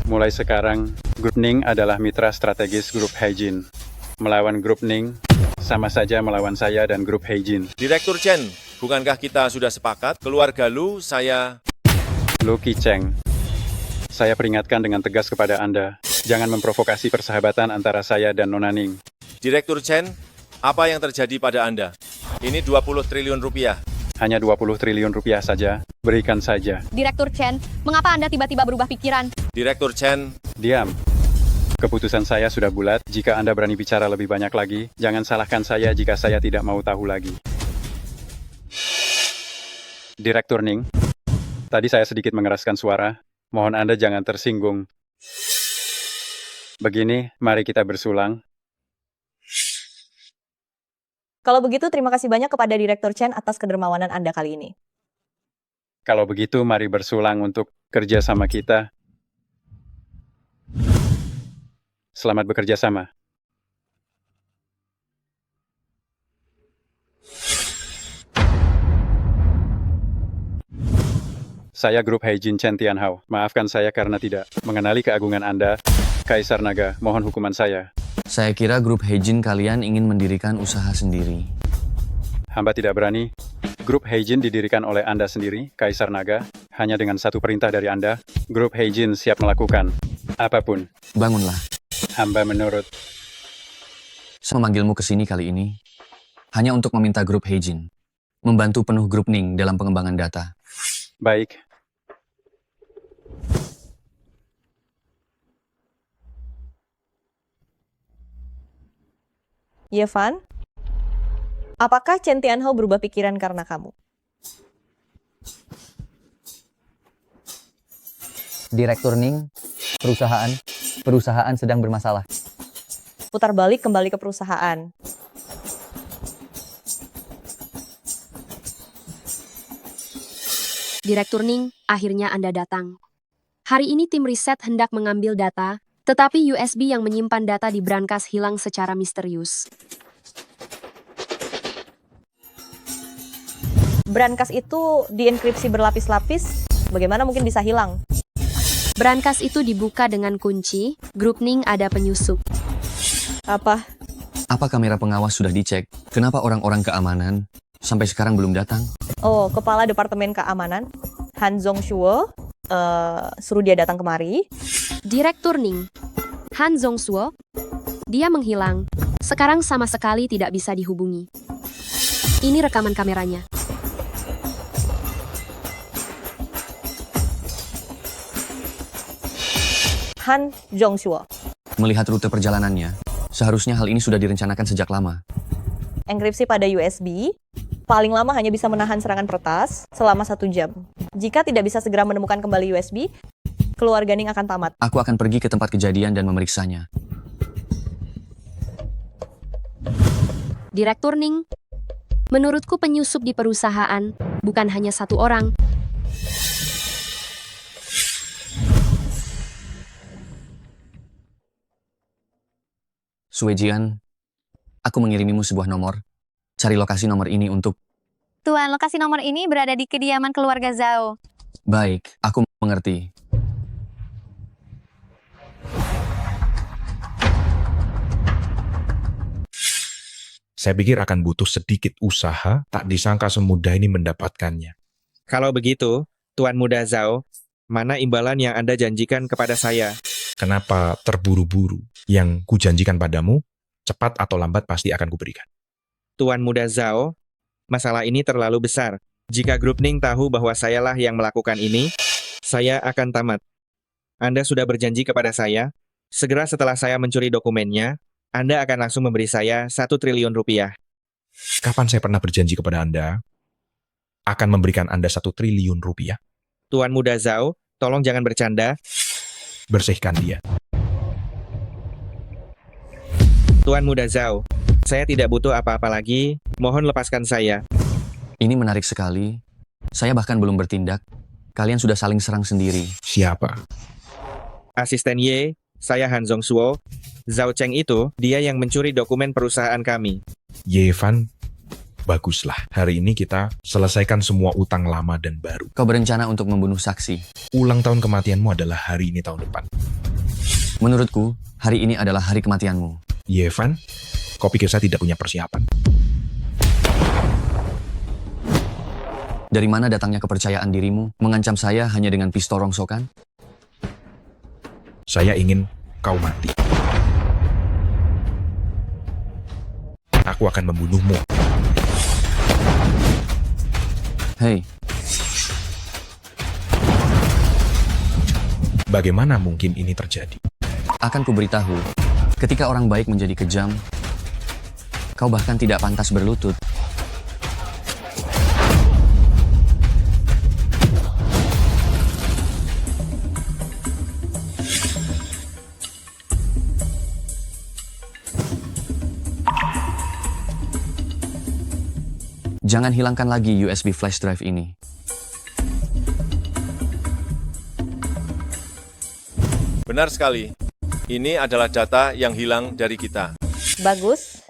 Mulai sekarang, Grup Ning adalah mitra strategis Grup Heijin. Melawan Grup Ning, sama saja melawan saya dan Grup Heijin. Direktur Chen, bukankah kita sudah sepakat? Keluarga Lu, saya... Lu Qicheng, saya peringatkan dengan tegas kepada Anda, jangan memprovokasi persahabatan antara saya dan Nona Ning. Direktur Chen, apa yang terjadi pada Anda? Ini 20 triliun rupiah. Hanya 20 triliun rupiah saja, berikan saja. Direktur Chen, mengapa Anda tiba-tiba berubah pikiran? Direktur Chen. Diam. Keputusan saya sudah bulat, jika Anda berani bicara lebih banyak lagi, jangan salahkan saya jika saya tidak mau tahu lagi. Direktur Ning, tadi saya sedikit mengeraskan suara, mohon Anda jangan tersinggung. Begini, mari kita bersulang. Kalau begitu, terima kasih banyak kepada Direktur Chen atas kedermawanan Anda kali ini. Kalau begitu, mari bersulang untuk kerja sama kita. Selamat bekerja sama. Saya Grup Heijin Chen Tianhao. Maafkan saya karena tidak mengenali keagungan Anda. Kaisar Naga, mohon hukuman saya. Saya kira Grup Heijin kalian ingin mendirikan usaha sendiri. Hamba tidak berani. Grup Heijin didirikan oleh Anda sendiri, Kaisar Naga. hanya dengan satu perintah dari Anda, grup Heijin siap melakukan apapun. Bangunlah. Hamba menurut. Saya memanggilmu ke sini kali ini hanya untuk meminta grup Heijin membantu penuh grup Ning dalam pengembangan data. Baik. Yevan, apakah Chen Tianhao berubah pikiran karena kamu? Direktur Ning, perusahaan sedang bermasalah. Putar balik kembali ke perusahaan. Direktur Ning, akhirnya Anda datang. Hari ini tim riset hendak mengambil data, tetapi USB yang menyimpan data di brankas hilang secara misterius. Brankas itu dienkripsi berlapis-lapis, bagaimana mungkin bisa hilang? Brankas itu dibuka dengan kunci, grup Ning ada penyusup. Apa? Apa kamera pengawas sudah dicek? Kenapa orang-orang keamanan sampai sekarang belum datang? Oh, Kepala Departemen Keamanan, Han Zhongshuo, suruh dia datang kemari. Direktur Ning, Han Zhongshuo, dia menghilang. Sekarang sama sekali tidak bisa dihubungi. Ini rekaman kameranya. Han Zhongshuo. Melihat rute perjalanannya, seharusnya hal ini sudah direncanakan sejak lama. Enkripsi pada USB, paling lama hanya bisa menahan serangan peretas selama 1 jam. Jika tidak bisa segera menemukan kembali USB, keluarga Ning akan tamat. Aku akan pergi ke tempat kejadian dan memeriksanya. Direktur Ning, menurutku penyusup di perusahaan bukan hanya satu orang. Suejian, aku mengirimimu sebuah nomor. Cari lokasi nomor ini untuk... Tuan, lokasi nomor ini berada di kediaman keluarga Zhao. Baik, aku mengerti. Saya pikir akan butuh sedikit usaha, tak disangka semudah ini mendapatkannya. Kalau begitu, Tuan Muda Zhao, mana imbalan yang Anda janjikan kepada saya? Kenapa terburu-buru? Yang kujanjikan padamu, cepat atau lambat pasti akan kuberikan. Tuan Muda Zhao, masalah ini terlalu besar. Jika grup Ning tahu bahwa sayalah yang melakukan ini, saya akan tamat. Anda sudah berjanji kepada saya, segera setelah saya mencuri dokumennya, Anda akan langsung memberi saya 1 triliun rupiah. Kapan saya pernah berjanji kepada Anda akan memberikan Anda 1 triliun rupiah? Tuan Muda Zhao, tolong jangan bercanda. Bersihkan dia. Tuan Muda Zhao, saya tidak butuh apa-apa lagi, mohon lepaskan saya. Ini menarik sekali. Saya bahkan belum bertindak. Kalian sudah saling serang sendiri. Siapa? Asisten Ye, saya Han Zhongshuo. Zhao Cheng itu, dia yang mencuri dokumen perusahaan kami. Yevan, baguslah. Hari ini kita selesaikan semua utang lama dan baru. Kau berencana untuk membunuh saksi. Ulang tahun kematianmu adalah hari ini tahun depan. Menurutku, hari ini adalah hari kematianmu. Yevan, kau pikir saya tidak punya persiapan? Dari mana datangnya kepercayaan dirimu mengancam saya hanya dengan pistol rongsokan? Saya ingin kau mati. Aku akan membunuhmu. Hei. Bagaimana mungkin ini terjadi? Akan kuberitahu, ketika orang baik menjadi kejam, kau bahkan tidak pantas berlutut. Jangan hilangkan lagi USB flash drive ini. Benar sekali. Ini adalah data yang hilang dari kita. Bagus.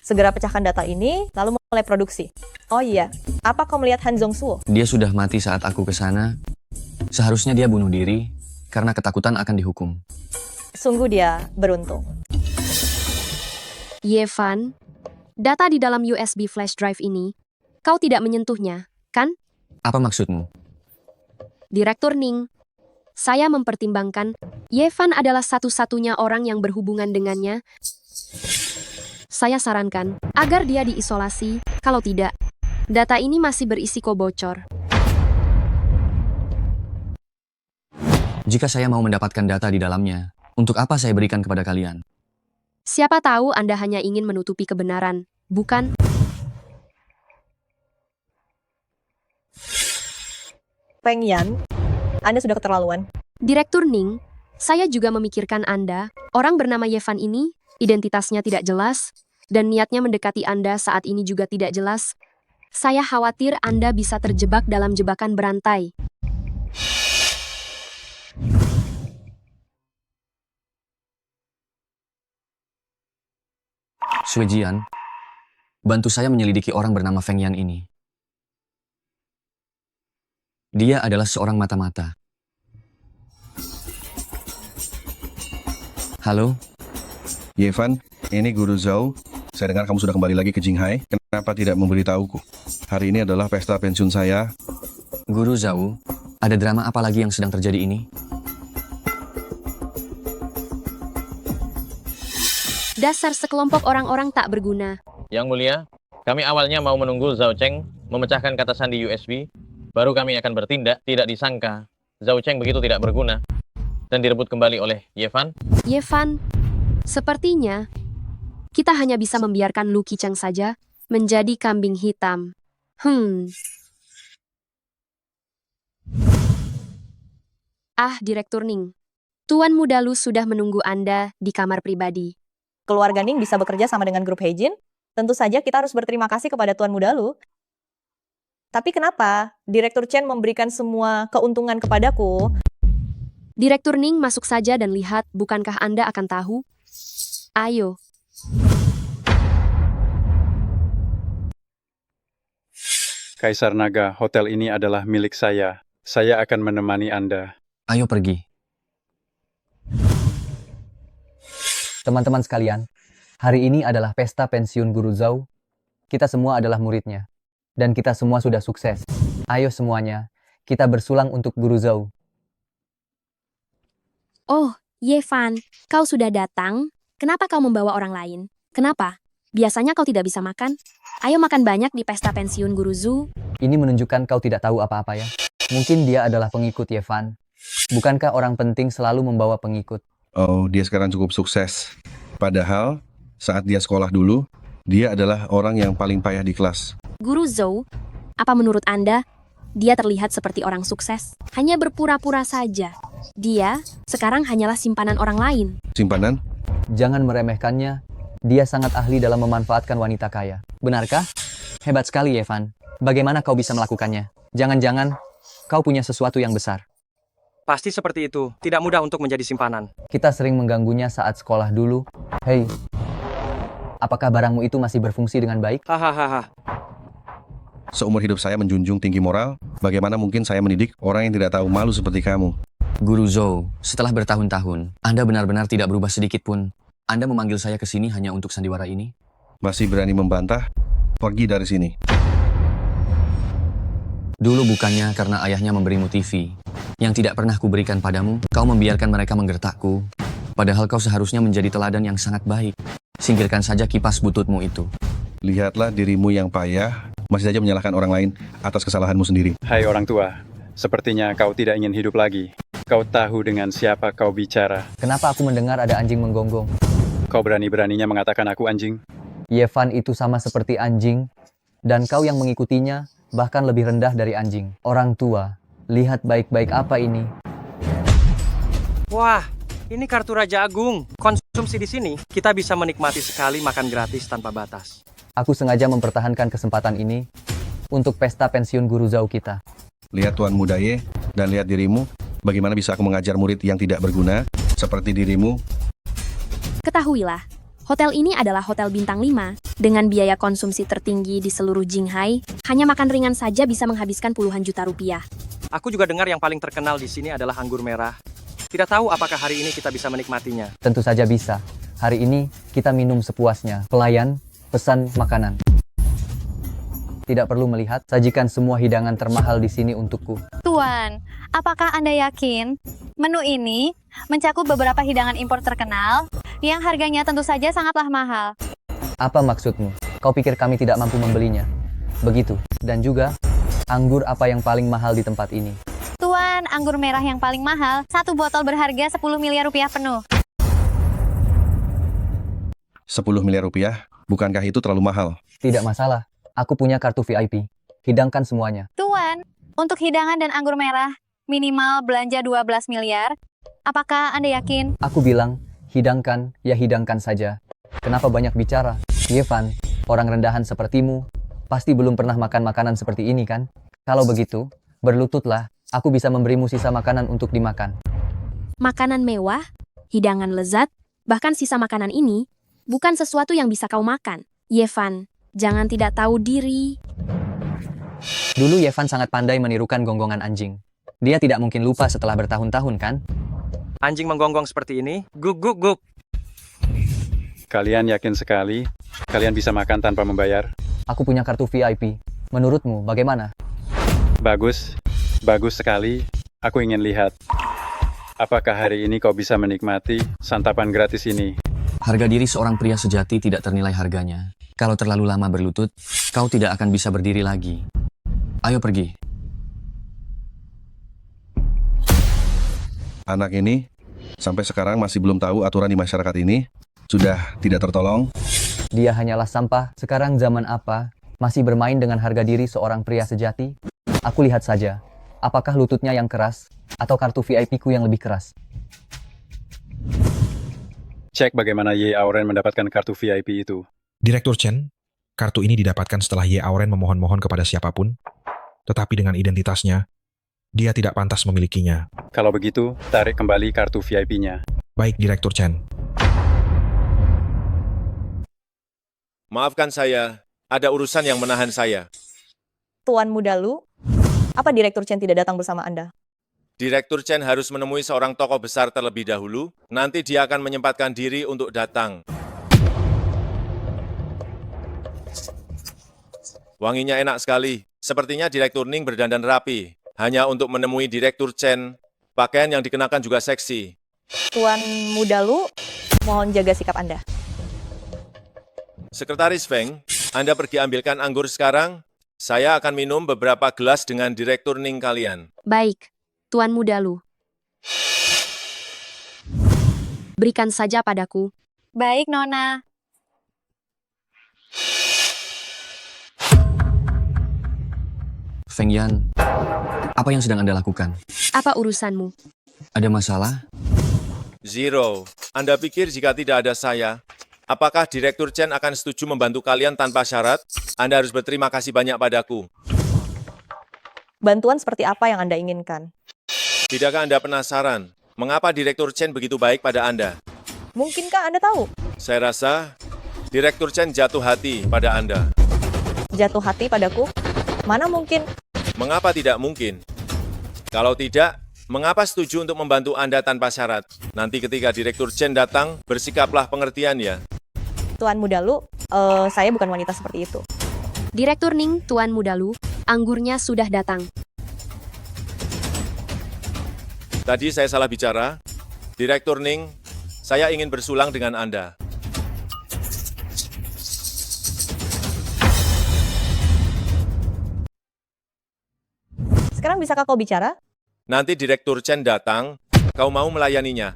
Segera pecahkan data ini, lalu mulai produksi. Oh iya, apa kau melihat Han Zhongshuo? Dia sudah mati saat aku ke sana. Seharusnya dia bunuh diri karena ketakutan akan dihukum. Sungguh dia beruntung. Yevan, data di dalam USB flash drive ini, kau tidak menyentuhnya, kan? Apa maksudmu? Direktur Ning, saya mempertimbangkan Yevan adalah satu-satunya orang yang berhubungan dengannya. Saya sarankan agar dia diisolasi, kalau tidak, data ini masih berisiko bocor. Jika saya mau mendapatkan data di dalamnya, untuk apa saya berikan kepada kalian? Siapa tahu Anda hanya ingin menutupi kebenaran, bukan? Peng Yan, Anda sudah keterlaluan. Direktur Ning, saya juga memikirkan Anda, orang bernama Yevan ini, identitasnya tidak jelas, dan niatnya mendekati Anda saat ini juga tidak jelas. Saya khawatir Anda bisa terjebak dalam jebakan berantai. Suejian, bantu saya menyelidiki orang bernama Feng Yan ini. Dia adalah seorang mata-mata. Halo? Yevan, ini Guru Zhao. Saya dengar kamu sudah kembali lagi ke Jinghai. Kenapa tidak memberitahuku? Hari ini adalah pesta pensiun saya. Guru Zhao, ada drama apa lagi yang sedang terjadi ini? Dasar sekelompok orang-orang tak berguna. Yang Mulia, kami awalnya mau menunggu Zhao Cheng memecahkan kata sandi USB, baru kami akan bertindak. Tidak disangka, Zhao Cheng begitu tidak berguna dan direbut kembali oleh Yevan. Yevan, sepertinya kita hanya bisa membiarkan Lu Qicheng saja menjadi kambing hitam. Direktur Ning, Tuan Muda Lu sudah menunggu Anda di kamar pribadi. Keluarga Ning bisa bekerja sama dengan grup Heijin, tentu saja kita harus berterima kasih kepada Tuan Muda Lu. Tapi kenapa Direktur Chen memberikan semua keuntungan kepadaku? Direktur Ning masuk saja dan lihat, bukankah Anda akan tahu? Ayo. Kaisar Naga, hotel ini adalah milik saya. Saya akan menemani Anda. Ayo pergi. Teman-teman sekalian, hari ini adalah pesta pensiun Guru Zhao. Kita semua adalah muridnya. Dan kita semua sudah sukses. Ayo semuanya, kita bersulang untuk Guru Zhao. Oh, Yevan, kau sudah datang? Kenapa kau membawa orang lain? Kenapa? Biasanya kau tidak bisa makan? Ayo makan banyak di pesta pensiun Guru Zhao. Ini menunjukkan kau tidak tahu apa-apa ya. Mungkin dia adalah pengikut Yevan. Bukankah orang penting selalu membawa pengikut? Oh, dia sekarang cukup sukses. Padahal, saat dia sekolah dulu, dia adalah orang yang paling payah di kelas. Guru Zhao, apa menurut Anda, dia terlihat seperti orang sukses? Hanya berpura-pura saja. Dia sekarang hanyalah simpanan orang lain. Simpanan? Jangan meremehkannya. Dia sangat ahli dalam memanfaatkan wanita kaya. Benarkah? Hebat sekali, Yevan. Bagaimana kau bisa melakukannya? Jangan-jangan kau punya sesuatu yang besar. Pasti seperti itu. Tidak mudah untuk menjadi simpanan. Kita sering mengganggunya saat sekolah dulu. Hei, apakah barangmu itu masih berfungsi dengan baik? Hahaha. Seumur hidup saya menjunjung tinggi moral, bagaimana mungkin saya mendidik orang yang tidak tahu malu seperti kamu? Guru Zhao, setelah bertahun-tahun, Anda benar-benar tidak berubah sedikit pun. Anda memanggil saya ke sini hanya untuk sandiwara ini? Masih berani membantah? Pergi dari sini. Dulu bukannya karena ayahnya memberimu TV, yang tidak pernah kuberikan padamu, kau membiarkan mereka menggertakku. Padahal kau seharusnya menjadi teladan yang sangat baik. Singkirkan saja kipas bututmu itu. Lihatlah dirimu yang payah, masih saja menyalahkan orang lain atas kesalahanmu sendiri. Hai orang tua, sepertinya kau tidak ingin hidup lagi. Kau tahu dengan siapa kau bicara. Kenapa aku mendengar ada anjing menggonggong? Kau berani-beraninya mengatakan aku anjing? Yevan itu sama seperti anjing, dan kau yang mengikutinya bahkan lebih rendah dari anjing. Orang tua, lihat baik-baik apa ini. Wah, ini kartu Raja Agung. Konsumsi di sini, kita bisa menikmati sekali makan gratis tanpa batas. Aku sengaja mempertahankan kesempatan ini untuk pesta pensiun Guru Zhao kita. Lihat Tuan Muda Ye, dan lihat dirimu. Bagaimana bisa aku mengajar murid yang tidak berguna, seperti dirimu? Ketahuilah, hotel ini adalah hotel bintang 5, dengan biaya konsumsi tertinggi di seluruh Jinghai. Hanya makan ringan saja bisa menghabiskan puluhan juta rupiah. Aku juga dengar yang paling terkenal di sini adalah anggur merah. Tidak tahu apakah hari ini kita bisa menikmatinya. Tentu saja bisa. Hari ini kita minum sepuasnya. Pelayan, pesan makanan. Tidak perlu melihat, sajikan semua hidangan termahal di sini untukku. Tuan, apakah Anda yakin menu ini mencakup beberapa hidangan impor terkenal yang harganya tentu saja sangatlah mahal? Apa maksudmu? Kau pikir kami tidak mampu membelinya? Begitu. Dan juga, anggur apa yang paling mahal di tempat ini? Tuan, anggur merah yang paling mahal, satu botol berharga 10 miliar rupiah penuh. 10 miliar rupiah? Bukankah itu terlalu mahal? Tidak masalah. Aku punya kartu VIP. Hidangkan semuanya. Tuan, untuk hidangan dan anggur merah, minimal belanja 12 miliar. Apakah Anda yakin? Aku bilang, hidangkan, ya hidangkan saja. Kenapa banyak bicara? Yevan, orang rendahan sepertimu, pasti belum pernah makan makanan seperti ini kan? Kalau begitu, berlututlah, aku bisa memberimu sisa makanan untuk dimakan. Makanan mewah, hidangan lezat, bahkan sisa makanan ini, bukan sesuatu yang bisa kau makan. Yevan, jangan tidak tahu diri. Dulu Yevan sangat pandai menirukan gonggongan anjing. Dia tidak mungkin lupa setelah bertahun-tahun kan? Anjing menggonggong seperti ini, guk guk guk. Kalian yakin sekali? Kalian bisa makan tanpa membayar? Aku punya kartu VIP. Menurutmu bagaimana? Bagus, bagus sekali. Aku ingin lihat. Apakah hari ini kau bisa menikmati santapan gratis ini? Harga diri seorang pria sejati tidak ternilai harganya. Kalau terlalu lama berlutut, kau tidak akan bisa berdiri lagi. Ayo pergi. Anak ini sampai sekarang masih belum tahu aturan di masyarakat ini. Sudah tidak tertolong. Dia hanyalah sampah. Sekarang zaman apa? Masih bermain dengan harga diri seorang pria sejati? Aku lihat saja. Apakah lututnya yang keras? Atau kartu VIP-ku yang lebih keras? Cek bagaimana Ye Auren mendapatkan kartu VIP itu. Direktur Chen, kartu ini didapatkan setelah Ye Auren memohon-mohon kepada siapapun, tetapi dengan identitasnya, dia tidak pantas memilikinya. Kalau begitu, tarik kembali kartu VIP-nya. Baik, Direktur Chen. Maafkan saya, ada urusan yang menahan saya. Tuan Muda Lu, apa Direktur Chen tidak datang bersama Anda? Direktur Chen harus menemui seorang tokoh besar terlebih dahulu, nanti dia akan menyempatkan diri untuk datang. Wanginya enak sekali, sepertinya Direktur Ning berdandan rapi. Hanya untuk menemui Direktur Chen, pakaian yang dikenakan juga seksi. Tuan Muda Lu, mohon jaga sikap Anda. Sekretaris Feng, Anda pergi ambilkan anggur sekarang. Saya akan minum beberapa gelas dengan Direktur Ning kalian. Baik, Tuan Muda Lu. Berikan saja padaku. Baik, Nona. Feng Yan, apa yang sedang Anda lakukan? Apa urusanmu? Ada masalah? Zero. Anda pikir jika tidak ada saya, apakah Direktur Chen akan setuju membantu kalian tanpa syarat? Anda harus berterima kasih banyak padaku. Bantuan seperti apa yang Anda inginkan? Tidakkah Anda penasaran, mengapa Direktur Chen begitu baik pada Anda? Mungkinkah Anda tahu? Saya rasa Direktur Chen jatuh hati pada Anda. Jatuh hati padaku? Mana mungkin? Mengapa tidak mungkin? Kalau tidak, mengapa setuju untuk membantu Anda tanpa syarat? Nanti ketika Direktur Chen datang, bersikaplah pengertian ya. Tuan Muda Lu, saya bukan wanita seperti itu. Direktur Ning, Tuan Muda Lu, anggurnya sudah datang. Tadi saya salah bicara. Direktur Ning, saya ingin bersulang dengan Anda. Sekarang bisakah kau bicara? Nanti Direktur Chen datang, kau mau melayaninya.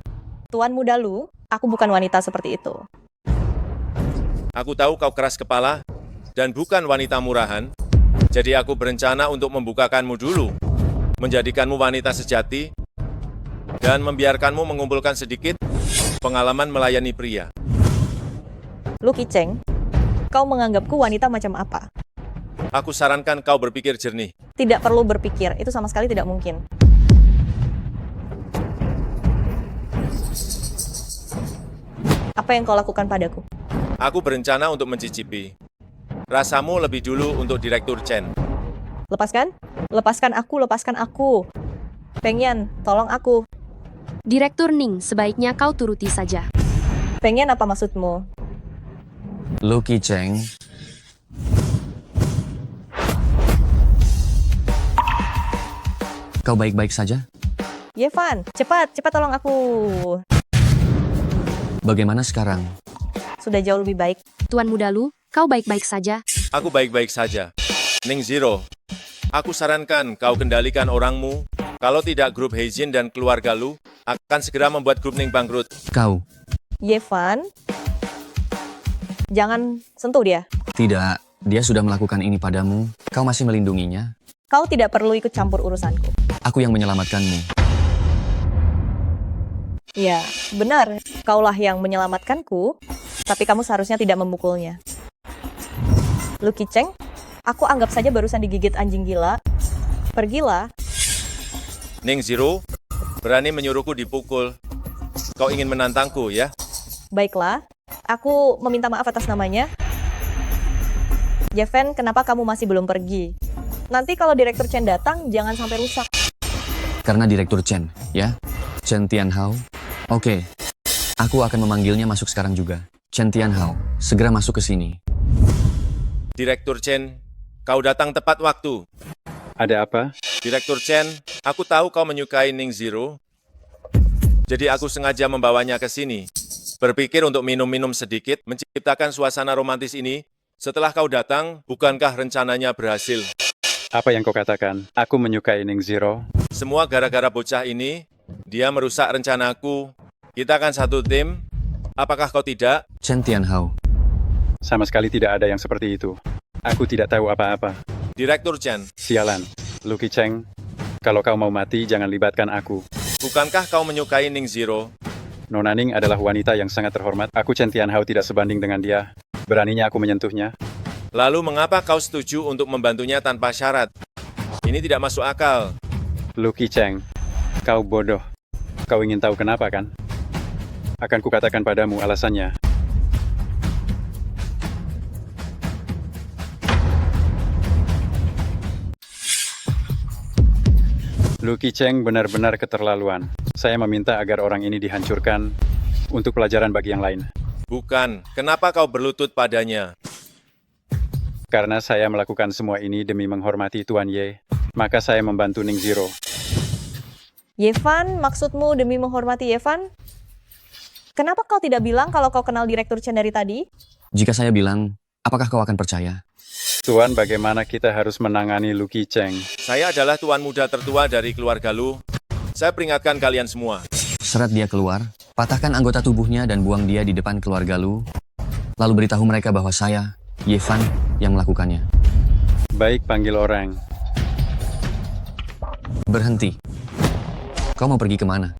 Tuan Muda Lu, aku bukan wanita seperti itu. Aku tahu kau keras kepala dan bukan wanita murahan, jadi aku berencana untuk membukakanmu dulu, menjadikanmu wanita sejati, dan membiarkanmu mengumpulkan sedikit pengalaman melayani pria. Lu Kiceng, kau menganggapku wanita macam apa? Aku sarankan kau berpikir jernih. Tidak perlu berpikir, itu sama sekali tidak mungkin. Apa yang kau lakukan padaku? Aku berencana untuk mencicipi. Rasamu lebih dulu untuk Direktur Chen. Lepaskan? Lepaskan aku. Feng Yan, tolong aku. Direktur Ning, sebaiknya kau turuti saja. Feng Yan, apa maksudmu? Lu Kiceng, Kau baik-baik saja? Yevan, cepat tolong aku. Bagaimana sekarang? Sudah jauh lebih baik. Tuan Muda Lu, kau baik-baik saja? Aku baik-baik saja. Ning Zero, aku sarankan kau kendalikan orangmu. Kalau tidak, grup Heijin dan keluarga Lu akan segera membuat grup Ning bangkrut. Kau? Yevan, jangan sentuh dia. Tidak, dia sudah melakukan ini padamu. Kau masih melindunginya. Kau tidak perlu ikut campur urusanku. Aku yang menyelamatkanmu. Ya, benar. Kaulah yang menyelamatkanku, tapi kamu seharusnya tidak memukulnya. Lucky Cheng, aku anggap saja barusan digigit anjing gila. Pergilah. Ning Zero, berani menyuruhku dipukul. Kau ingin menantangku, ya? Baiklah, aku meminta maaf atas namanya. Jeven, kenapa kamu masih belum pergi? Nanti kalau Direktur Chen datang, jangan sampai rusak. Karena Direktur Chen, ya? Chen Tianhao. Oke, aku akan memanggilnya masuk sekarang juga. Chen Tianhao, segera masuk ke sini. Direktur Chen, kau datang tepat waktu. Ada apa? Direktur Chen, aku tahu kau menyukai Ning Zero. Jadi aku sengaja membawanya ke sini. Berpikir untuk minum-minum sedikit, menciptakan suasana romantis ini. Setelah kau datang, bukankah rencananya berhasil? Apa yang kau katakan? Aku menyukai Ning Zero. Semua gara-gara bocah ini. Dia merusak rencanaku. Kita kan satu tim. Apakah kau tidak? Chen Tianhao. Sama sekali tidak ada yang seperti itu. Aku tidak tahu apa-apa. Direktur Chen. Sialan. Lucky Cheng, kalau kau mau mati, jangan libatkan aku. Bukankah kau menyukai Ning Zero? Nona Ning adalah wanita yang sangat terhormat. Aku Chen Tianhao tidak sebanding dengan dia. Beraninya aku menyentuhnya. Lalu mengapa kau setuju untuk membantunya tanpa syarat? Ini tidak masuk akal. Lucky Cheng, kau bodoh. Kau ingin tahu kenapa, kan? Akan kukatakan padamu alasannya. Lucky Cheng benar-benar keterlaluan. Saya meminta agar orang ini dihancurkan untuk pelajaran bagi yang lain. Bukan. Kenapa kau berlutut padanya? Karena saya melakukan semua ini demi menghormati Tuan Ye, maka saya membantu Ning Zero. Yevan, maksudmu demi menghormati Yevan? Kenapa kau tidak bilang kalau kau kenal Direktur Chen dari tadi? Jika saya bilang, apakah kau akan percaya? Tuan, bagaimana kita harus menangani Lucky Cheng? Saya adalah tuan muda tertua dari keluarga Lu. Saya peringatkan kalian semua. Seret dia keluar, patahkan anggota tubuhnya dan buang dia di depan keluarga Lu. Lalu beritahu mereka bahwa saya, Yevan, yang melakukannya. Baik, panggil orang. Berhenti. Kau mau pergi kemana?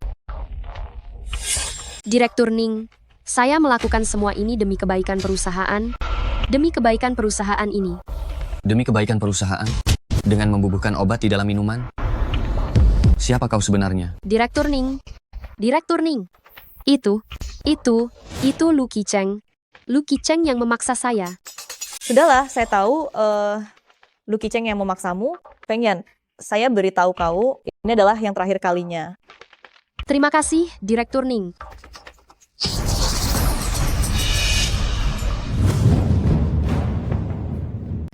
Direktur Ning, saya melakukan semua ini demi kebaikan perusahaan. Demi kebaikan perusahaan ini. Demi kebaikan perusahaan? Dengan membubuhkan obat di dalam minuman? Siapa kau sebenarnya? Direktur Ning. Direktur Ning. Itu Lucky Cheng. Lucky Cheng yang memaksa saya. Sudahlah, saya tahu Lucky Cheng yang memaksamu. Pengen, saya beritahu kau, ini adalah yang terakhir kalinya. Terima kasih, Direktur Ning.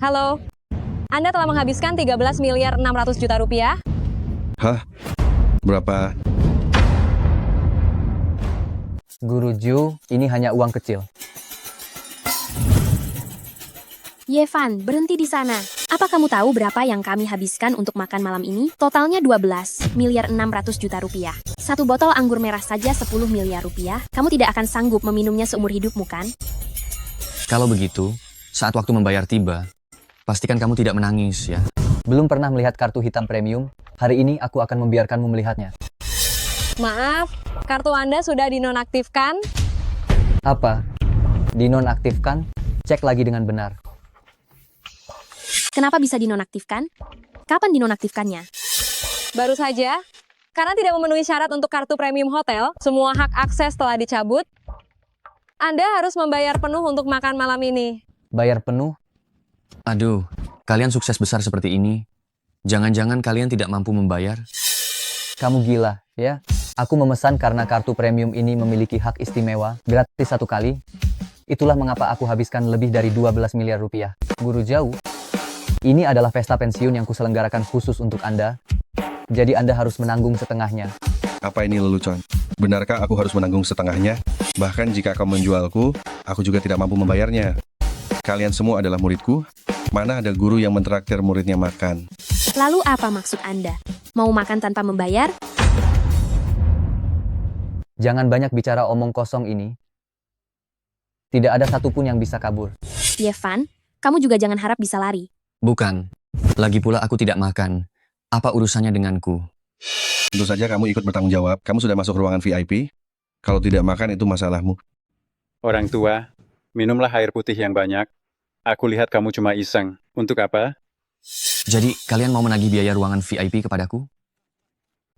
Halo, Anda telah menghabiskan 13 miliar 600 juta rupiah. Hah? Berapa? Guru Ju, ini hanya uang kecil. Yevan, berhenti di sana. Apa kamu tahu berapa yang kami habiskan untuk makan malam ini? Totalnya 12 miliar 600 juta rupiah. Satu botol anggur merah saja 10 miliar rupiah. Kamu tidak akan sanggup meminumnya seumur hidupmu, kan? Kalau begitu, saat waktu membayar tiba, pastikan kamu tidak menangis, ya. Belum pernah melihat kartu hitam premium? Hari ini aku akan membiarkanmu melihatnya. Maaf, kartu Anda sudah dinonaktifkan. Apa? Dinonaktifkan? Cek lagi dengan benar. Kenapa bisa dinonaktifkan? Kapan dinonaktifkannya? Baru saja, karena tidak memenuhi syarat untuk kartu premium hotel, semua hak akses telah dicabut. Anda harus membayar penuh untuk makan malam ini. Bayar penuh? Aduh, kalian sukses besar seperti ini. Jangan-jangan kalian tidak mampu membayar? Kamu gila, ya? Aku memesan karena kartu premium ini memiliki hak istimewa, gratis 1 kali. Itulah mengapa aku habiskan lebih dari 12 miliar rupiah. Guru Jauh, ini adalah pesta pensiun yang kuselenggarakan khusus untuk Anda. Jadi Anda harus menanggung setengahnya. Apa ini lelucon? Benarkah aku harus menanggung setengahnya? Bahkan jika kau menjualku, aku juga tidak mampu membayarnya. Kalian semua adalah muridku. Mana ada guru yang mentraktir muridnya makan? Lalu apa maksud Anda? Mau makan tanpa membayar? Jangan banyak bicara omong kosong ini. Tidak ada satupun yang bisa kabur. Yevan, kamu juga jangan harap bisa lari. Bukan. Lagi pula aku tidak makan. Apa urusannya denganku? Tentu saja kamu ikut bertanggung jawab. Kamu sudah masuk ruangan VIP. Kalau tidak makan itu masalahmu. Orang tua, minumlah air putih yang banyak. Aku lihat kamu cuma iseng. Untuk apa? Jadi, kalian mau menagih biaya ruangan VIP kepadaku?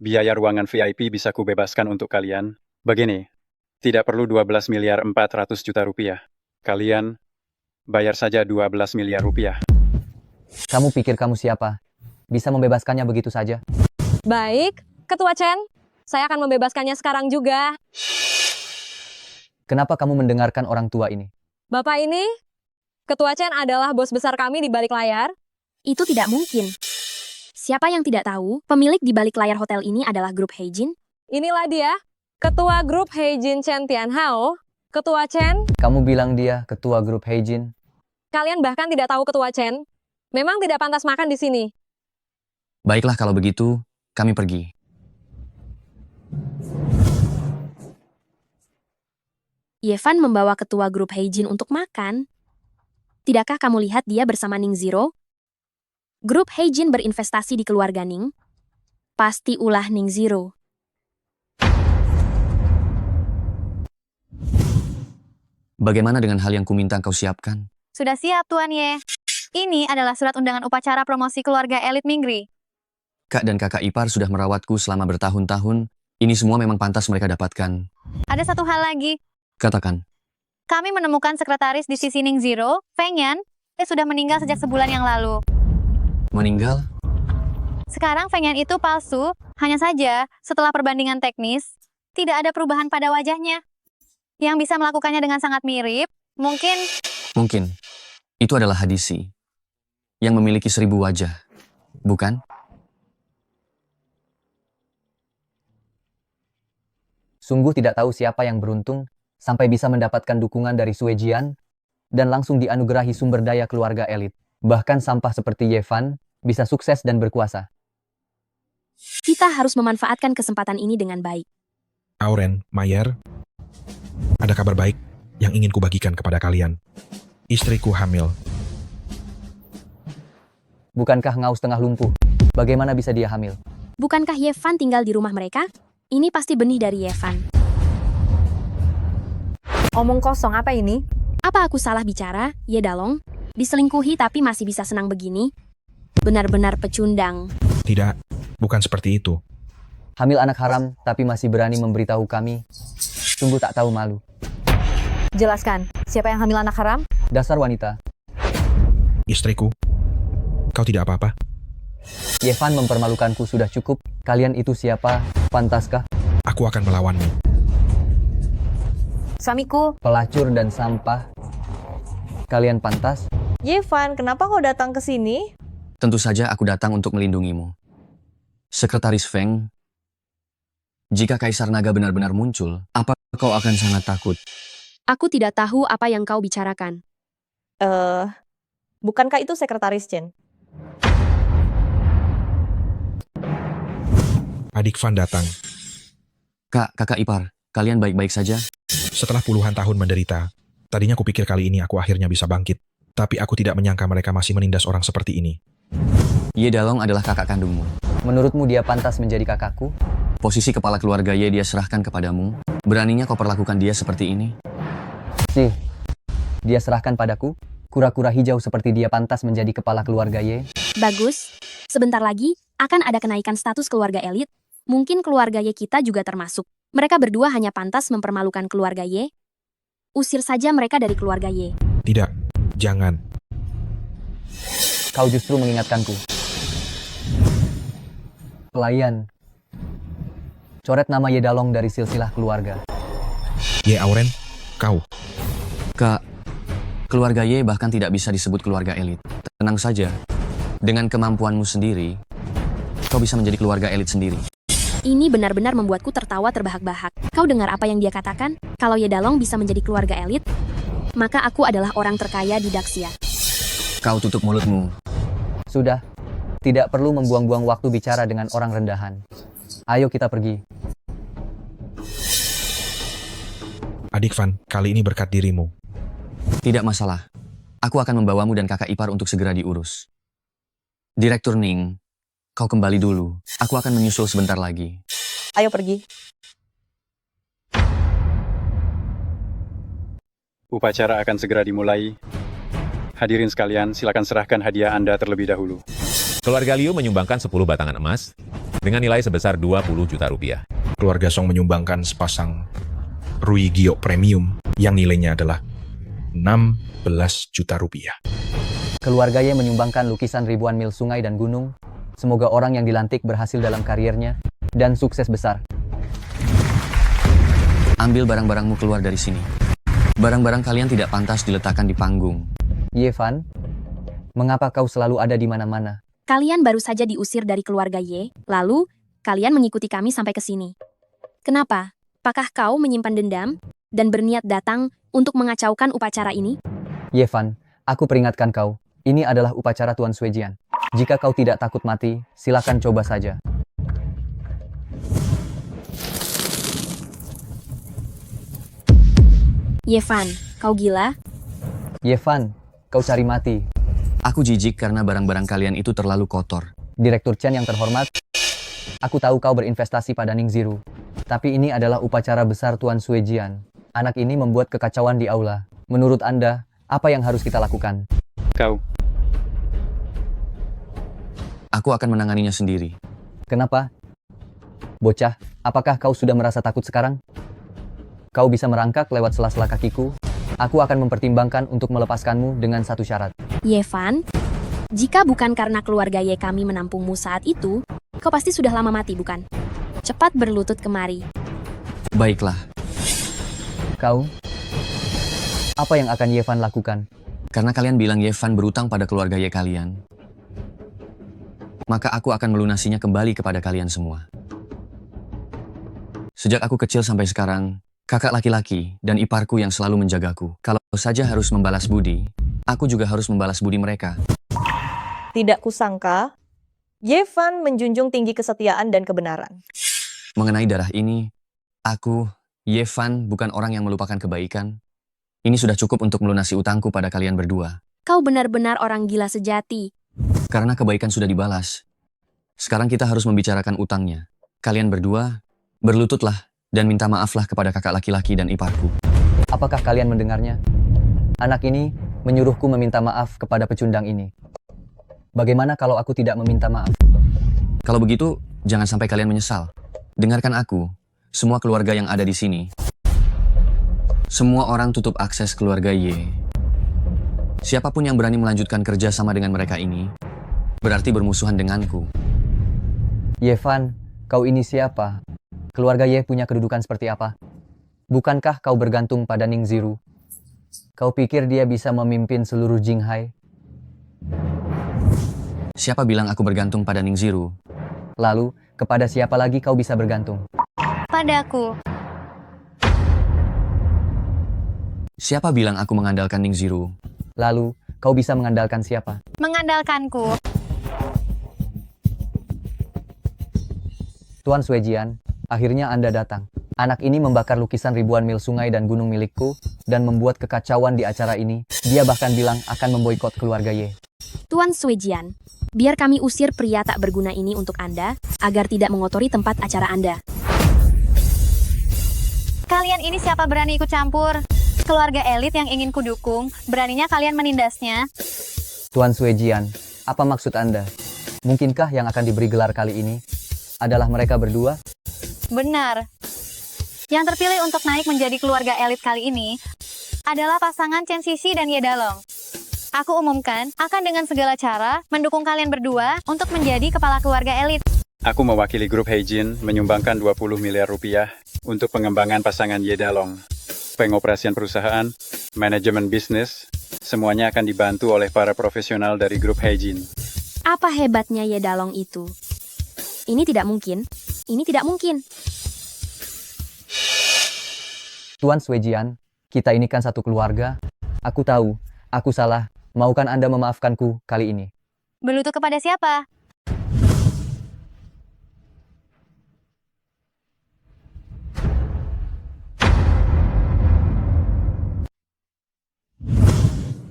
Biaya ruangan VIP bisa kubebaskan untuk kalian. Begini, tidak perlu 12 miliar 400 juta rupiah. Kalian bayar saja 12 miliar rupiah. Kamu pikir kamu siapa? Bisa membebaskannya begitu saja? Baik, Ketua Chen, saya akan membebaskannya sekarang juga. Kenapa kamu mendengarkan orang tua ini? Bapak ini, Ketua Chen adalah bos besar kami di balik layar. Itu tidak mungkin. Siapa yang tidak tahu, pemilik di balik layar hotel ini adalah grup Heijin? Inilah dia, Ketua grup Heijin Chen Tianhao. Ketua Chen, Kamu bilang dia ketua grup Heijin. kalian bahkan tidak tahu Ketua Chen. Memang tidak pantas makan di sini. Baiklah kalau begitu, kami pergi. Yevan membawa ketua grup Heijin untuk makan. Tidakkah kamu lihat dia bersama Ning Zero? Grup Heijin berinvestasi di keluarga Ning. Pasti ulah Ning Zero. Bagaimana dengan hal yang kuminta kau siapkan? Sudah siap, Tuan Ye. Ini adalah surat undangan upacara promosi keluarga elit Minggri. Kak dan kakak ipar sudah merawatku selama bertahun-tahun. Ini semua memang pantas mereka dapatkan. Ada satu hal lagi. Katakan. Kami menemukan sekretaris di sisi Ning Zero, Feng Yan. Dia sudah meninggal sejak sebulan yang lalu. Meninggal? Sekarang Feng Yan itu palsu. Hanya saja, setelah perbandingan teknis, tidak ada perubahan pada wajahnya. Yang bisa melakukannya dengan sangat mirip, Mungkin. Itu adalah Hadisi. Yang memiliki 1000 wajah. Bukan? Sungguh tidak tahu siapa yang beruntung sampai bisa mendapatkan dukungan dari Suejian dan langsung dianugerahi sumber daya keluarga elit. Bahkan sampah seperti Yevan bisa sukses dan berkuasa. Kita harus memanfaatkan kesempatan ini dengan baik. Auren, Mayer, ada kabar baik yang ingin kubagikan kepada kalian. Istriku hamil. Bukankah Ngau setengah lumpuh? Bagaimana bisa dia hamil? Bukankah Yevan tinggal di rumah mereka? Ini pasti benih dari Yevan. Omong kosong apa ini? Apa aku salah bicara, Ye Dalong? Diselingkuhi tapi masih bisa senang begini? Benar-benar pecundang. Tidak, bukan seperti itu. Hamil anak haram tapi masih berani memberitahu kami. Sungguh tak tahu malu. Jelaskan, siapa yang hamil anak haram? Dasar wanita. Istriku, kau tidak apa-apa? Yevan mempermalukanku sudah cukup. Kalian itu siapa? Pantaskah? Aku akan melawanmu. Suamiku. Pelacur dan sampah. Kalian pantas? Yevan, kenapa kau datang ke sini? Tentu saja aku datang untuk melindungimu. Sekretaris Feng, jika Kaisar Naga benar-benar muncul, apa kau akan sangat takut? Aku tidak tahu apa yang kau bicarakan. Bukankah itu Sekretaris Chen? Adik Van datang. Kak, kakak ipar, kalian baik-baik saja? Setelah puluhan tahun menderita, tadinya kupikir kali ini aku akhirnya bisa bangkit. Tapi aku tidak menyangka mereka masih menindas orang seperti ini. Ye Dalong adalah kakak kandungmu. Menurutmu dia pantas menjadi kakakku? Posisi kepala keluarga Ye dia serahkan kepadamu. Beraninya kau perlakukan dia seperti ini? Sih, dia serahkan padaku. Kura-kura hijau seperti dia pantas menjadi kepala keluarga Ye. Bagus. Sebentar lagi, akan ada kenaikan status keluarga elit. Mungkin keluarga Ye kita juga termasuk. Mereka berdua hanya pantas mempermalukan keluarga Ye. Usir saja mereka dari keluarga Ye. Tidak, jangan. Kau justru mengingatkanku. Pelayan. Coret nama Ye Dalong dari silsilah keluarga. Ye Auren, kau. Kak, keluarga Ye bahkan tidak bisa disebut keluarga elit. Tenang saja, dengan kemampuanmu sendiri, kau bisa menjadi keluarga elit sendiri. Ini benar-benar membuatku tertawa terbahak-bahak. Kau dengar apa yang dia katakan? Kalau Yedalong bisa menjadi keluarga elit, maka aku adalah orang terkaya di Daxia. Kau tutup mulutmu. Sudah, tidak perlu membuang-buang waktu bicara dengan orang rendahan. Ayo kita pergi. Adik Van, kali ini berkat dirimu. Tidak masalah. Aku akan membawamu dan kakak ipar untuk segera diurus. Direktur Ning, kau kembali dulu. Aku akan menyusul sebentar lagi. Ayo pergi. Upacara akan segera dimulai. Hadirin sekalian, silakan serahkan hadiah Anda terlebih dahulu. Keluarga Liu menyumbangkan 10 batangan emas dengan nilai sebesar 20 juta rupiah. Keluarga Song menyumbangkan sepasang Rui Giok Premium yang nilainya adalah 16 juta rupiah. Keluarga Ye menyumbangkan lukisan ribuan mil sungai dan gunung. Semoga orang yang dilantik berhasil dalam karirnya dan sukses besar. Ambil barang-barangmu keluar dari sini. Barang-barang kalian tidak pantas diletakkan di panggung. Ye Van, mengapa kau selalu ada di mana-mana? Kalian baru saja diusir dari keluarga Ye, lalu kalian mengikuti kami sampai ke sini. Kenapa? Apakah kau menyimpan dendam dan berniat datang untuk mengacaukan upacara ini? Ye Van, aku peringatkan kau, ini adalah upacara Tuan Suejian. Jika kau tidak takut mati, silakan coba saja. Ye Van, kau gila? Ye Van, kau cari mati. Aku jijik karena barang-barang kalian itu terlalu kotor. Direktur Chen yang terhormat, aku tahu kau berinvestasi pada Ning Ziru. Tapi ini adalah upacara besar Tuan Suejian. Anak ini membuat kekacauan di aula. Menurut Anda, apa yang harus kita lakukan? Kau. Aku akan menanganinya sendiri. Kenapa? Bocah, apakah kau sudah merasa takut sekarang? Kau bisa merangkak lewat sela-sela kakiku. Aku akan mempertimbangkan untuk melepaskanmu dengan satu syarat. Ye Van, jika bukan karena keluarga Ye kami menampungmu saat itu, kau pasti sudah lama mati, bukan? Cepat berlutut kemari. Baiklah. Kau? Apa yang akan Ye Van lakukan? Karena kalian bilang Ye Van berutang pada keluarga Ye kalian, maka aku akan melunasinya kembali kepada kalian semua. Sejak aku kecil sampai sekarang, kakak laki-laki dan iparku yang selalu menjagaku. Kalau saja harus membalas budi, aku juga harus membalas budi mereka. Tidak kusangka, Ye Van menjunjung tinggi kesetiaan dan kebenaran. Mengenai darah ini, aku, Ye Van, bukan orang yang melupakan kebaikan. Ini sudah cukup untuk melunasi utangku pada kalian berdua. Kau benar-benar orang gila sejati. Karena kebaikan sudah dibalas. Sekarang kita harus membicarakan utangnya. Kalian berdua, berlututlah dan minta maaflah kepada kakak laki-laki dan iparku. Apakah kalian mendengarnya? Anak ini menyuruhku meminta maaf kepada pecundang ini. Bagaimana kalau aku tidak meminta maaf? Kalau begitu, jangan sampai kalian menyesal. Dengarkan aku, semua keluarga yang ada di sini. Semua orang tutup akses keluarga Ye. Siapapun yang berani melanjutkan kerja sama dengan mereka ini, berarti bermusuhan denganku. Ye Van, kau ini siapa? Keluarga Ye punya kedudukan seperti apa? Bukankah kau bergantung pada Ning Ziru? Kau pikir dia bisa memimpin seluruh Jinghai? Siapa bilang aku bergantung pada Ning Ziru? Lalu, kepada siapa lagi kau bisa bergantung? Padaku. Siapa bilang aku mengandalkan Ning Ziru? Lalu, kau bisa mengandalkan siapa? Mengandalkanku. Tuan Suejian, akhirnya Anda datang. Anak ini membakar lukisan ribuan mil sungai dan gunung milikku, dan membuat kekacauan di acara ini. Dia bahkan bilang akan memboikot keluarga Ye. Tuan Suejian, biar kami usir pria tak berguna ini untuk Anda, agar tidak mengotori tempat acara Anda. Kalian ini siapa berani ikut campur? Keluarga elit yang ingin kudukung, beraninya kalian menindasnya. Tuan Suejian, apa maksud Anda? Mungkinkah yang akan diberi gelar kali ini adalah mereka berdua? Benar. Yang terpilih untuk naik menjadi keluarga elit kali ini adalah pasangan Chen Xixi dan Ye Dalong. Aku umumkan akan dengan segala cara mendukung kalian berdua untuk menjadi kepala keluarga elit. Aku mewakili grup Heijin menyumbangkan 20 miliar rupiah untuk pengembangan pasangan Ye Dalong. Pengoperasian perusahaan, manajemen bisnis, semuanya akan dibantu oleh para profesional dari grup Heijin. Apa hebatnya Ye Dalong itu? Ini tidak mungkin. Ini tidak mungkin. Tuan Suejian, kita ini kan satu keluarga. Aku tahu, aku salah. Maukan Anda memaafkanku kali ini? Berlutut kepada siapa?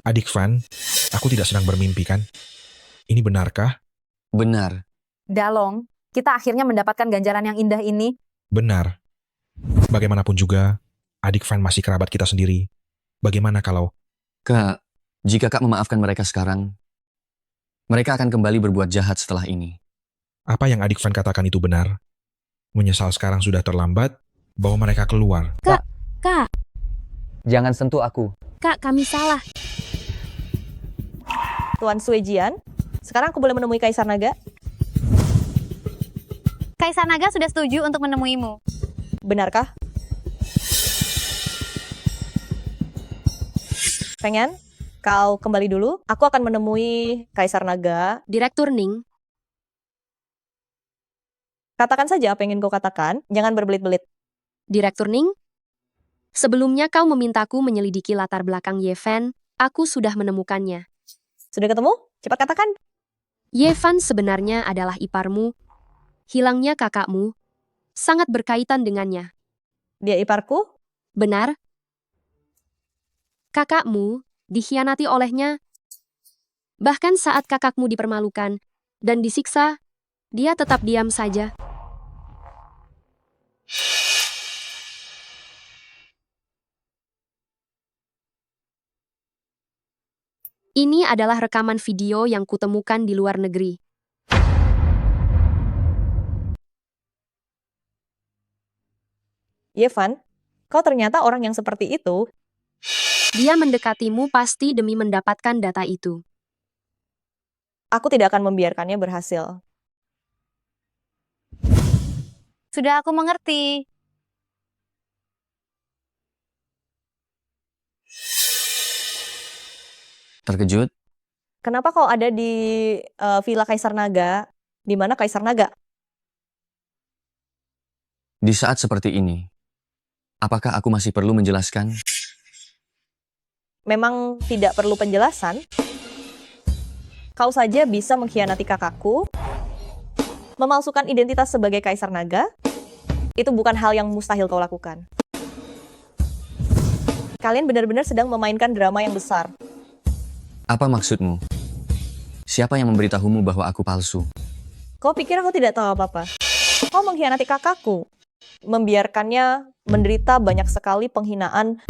Adik Van, aku tidak sedang bermimpi kan? Ini benarkah? Benar. Dalong, kita akhirnya mendapatkan ganjaran yang indah ini. Benar. Bagaimanapun juga, adik Van masih kerabat kita sendiri. Bagaimana kalau... Kak, jika Kak memaafkan mereka sekarang, mereka akan kembali berbuat jahat setelah ini. Apa yang adik Van katakan itu benar? Menyesal sekarang sudah terlambat, bawa mereka keluar. Kak, Jangan sentuh aku. Kak, kami salah. Tuan Suejian, sekarang aku boleh menemui Kaisar Naga? Kaisar Naga sudah setuju untuk menemuimu. Benarkah? Pengen? Kau kembali dulu. Aku akan menemui Kaisar Naga. Direktur Ning. Katakan saja apa yang ingin kau katakan. Jangan berbelit-belit. Direktur Ning, sebelumnya kau memintaku menyelidiki latar belakang Yevan. Aku sudah menemukannya. Sudah ketemu? Cepat katakan. Yevan sebenarnya adalah iparmu. Hilangnya kakakmu sangat berkaitan dengannya. Dia iparku? Benar. Kakakmu dikhianati olehnya. Bahkan saat kakakmu dipermalukan dan disiksa, dia tetap diam saja. Ini adalah rekaman video yang kutemukan di luar negeri. Yevan, kau ternyata orang yang seperti itu. Dia mendekatimu pasti demi mendapatkan data itu. Aku tidak akan membiarkannya berhasil. Sudah aku mengerti. Terkejut? Kenapa kau ada di Villa Kaisar Naga? Di mana Kaisar Naga? Di saat seperti ini, apakah aku masih perlu menjelaskan? Memang tidak perlu penjelasan. Kau saja bisa mengkhianati kakakku, memalsukan identitas sebagai Kaisar Naga. Itu bukan hal yang mustahil kau lakukan. Kalian benar-benar sedang memainkan drama yang besar. Apa maksudmu? Siapa yang memberitahumu bahwa aku palsu? Kau pikir aku tidak tahu apa-apa? Kau mengkhianati kakakku, membiarkannya menderita banyak sekali penghinaan.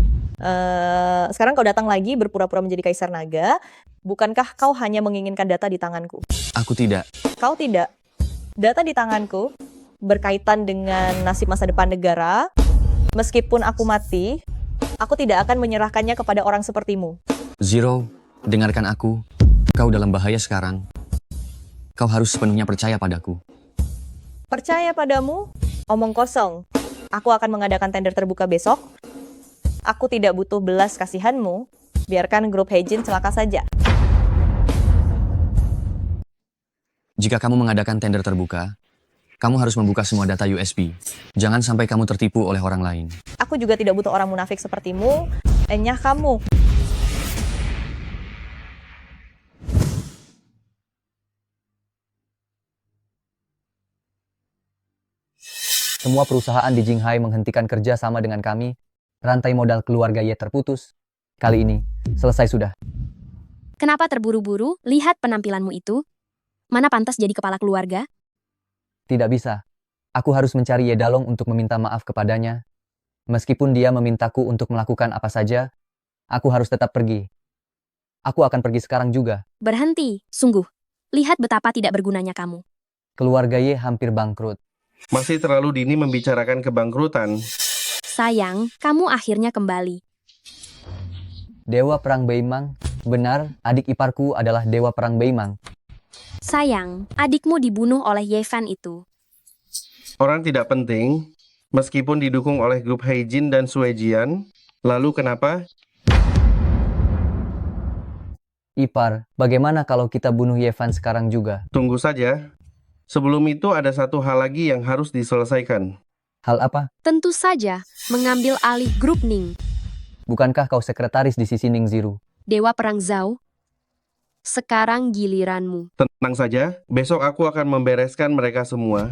Sekarang kau datang lagi berpura-pura menjadi Kaisar Naga. Bukankah kau hanya menginginkan data di tanganku? Aku tidak. Kau tidak. Data di tanganku berkaitan dengan nasib masa depan negara. Meskipun aku mati, aku tidak akan menyerahkannya kepada orang sepertimu. Zero, dengarkan aku. Kau dalam bahaya sekarang. Kau harus sepenuhnya percaya padaku. Percaya padamu? Omong kosong. Aku akan mengadakan tender terbuka besok. Aku tidak butuh belas kasihanmu. Biarkan grup Heijin celaka saja. Jika kamu mengadakan tender terbuka, kamu harus membuka semua data USB. Jangan sampai kamu tertipu oleh orang lain. Aku juga tidak butuh orang munafik sepertimu. Enyah kamu. Semua perusahaan di Jinghai menghentikan kerja sama dengan kami. Rantai modal keluarga Ye terputus. Kali ini, selesai sudah. Kenapa terburu-buru? Lihat penampilanmu itu. Mana pantas jadi kepala keluarga? Tidak bisa. Aku harus mencari Ye Dalong untuk meminta maaf kepadanya. Meskipun dia memintaku untuk melakukan apa saja, aku harus tetap pergi. Aku akan pergi sekarang juga. Berhenti, sungguh. Lihat betapa tidak bergunanya kamu. Keluarga Ye hampir bangkrut. Masih terlalu dini membicarakan kebangkrutan. Sayang, kamu akhirnya kembali. Dewa Perang Beimang. Benar, adik iparku adalah Dewa Perang Beimang. Sayang, adikmu dibunuh oleh Yevan itu. Orang tidak penting, meskipun didukung oleh grup Heijin dan Suejian. Lalu kenapa? Ipar, bagaimana kalau kita bunuh Yevan sekarang juga? Tunggu saja. Sebelum itu ada satu hal lagi yang harus diselesaikan. Hal apa? Tentu saja, mengambil alih grup Ning. Bukankah kau sekretaris di sisi Ning Ziru? Dewa Perang Zhao, sekarang giliranmu. Tenang saja, besok aku akan membereskan mereka semua.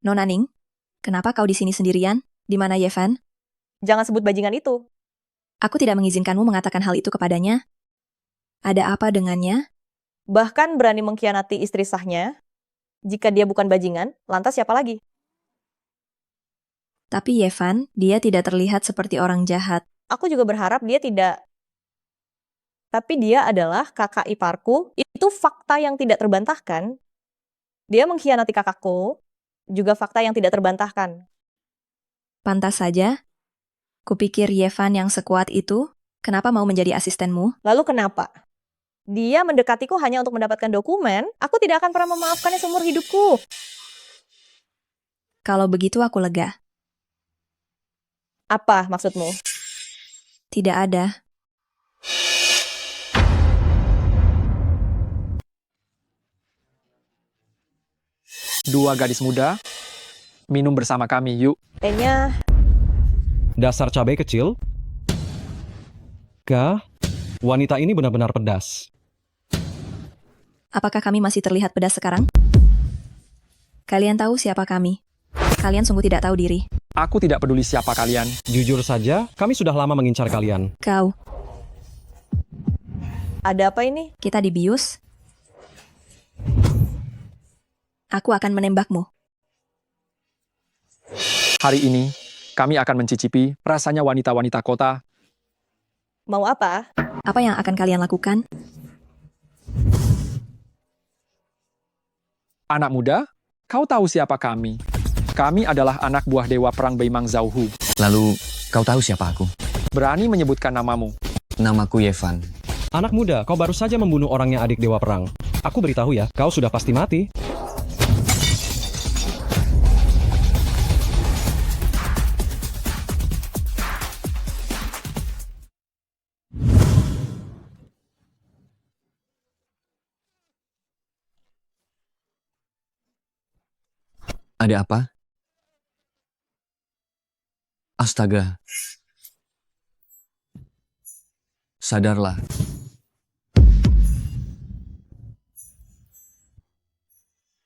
Nona Ning, kenapa kau di sini sendirian? Di mana Yevan? Jangan sebut bajingan itu. Aku tidak mengizinkanmu mengatakan hal itu kepadanya. Ada apa dengannya? Bahkan berani mengkhianati istri sahnya. Jika dia bukan bajingan, lantas siapa lagi? Tapi Yevan, dia tidak terlihat seperti orang jahat. Aku juga berharap dia tidak. Tapi dia adalah kakak iparku. Itu fakta yang tidak terbantahkan. Dia mengkhianati kakakku. Juga fakta yang tidak terbantahkan. Pantas saja. Kupikir Yevan yang sekuat itu, kenapa mau menjadi asistenmu? Lalu kenapa? Dia mendekatiku hanya untuk mendapatkan dokumen. Aku tidak akan pernah memaafkannya seumur hidupku. Kalau begitu aku lega. Apa maksudmu? Tidak ada. Dua gadis muda, minum bersama kami yuk. Tehnya Dasar cabai kecil? Kah? Wanita ini benar-benar pedas. Apakah kami masih terlihat pedas sekarang? Kalian tahu siapa kami? Kalian sungguh tidak tahu diri. Aku tidak peduli siapa kalian. Jujur saja, kami sudah lama mengincar kalian. Kau. Ada apa ini? Kita dibius. Aku akan menembakmu. Hari ini, kami akan mencicipi rasanya wanita-wanita kota. Mau apa? Apa yang akan kalian lakukan? Anak muda, kau tahu siapa kami? Kami adalah anak buah Dewa Perang Beimang Zhao. Lalu, kau tahu siapa aku? Berani menyebutkan namamu. Namaku Yevan. Anak muda, kau baru saja membunuh orangnya adik Dewa Perang. Aku beritahu ya, kau sudah pasti mati. Ada apa? Astaga. Sadarlah.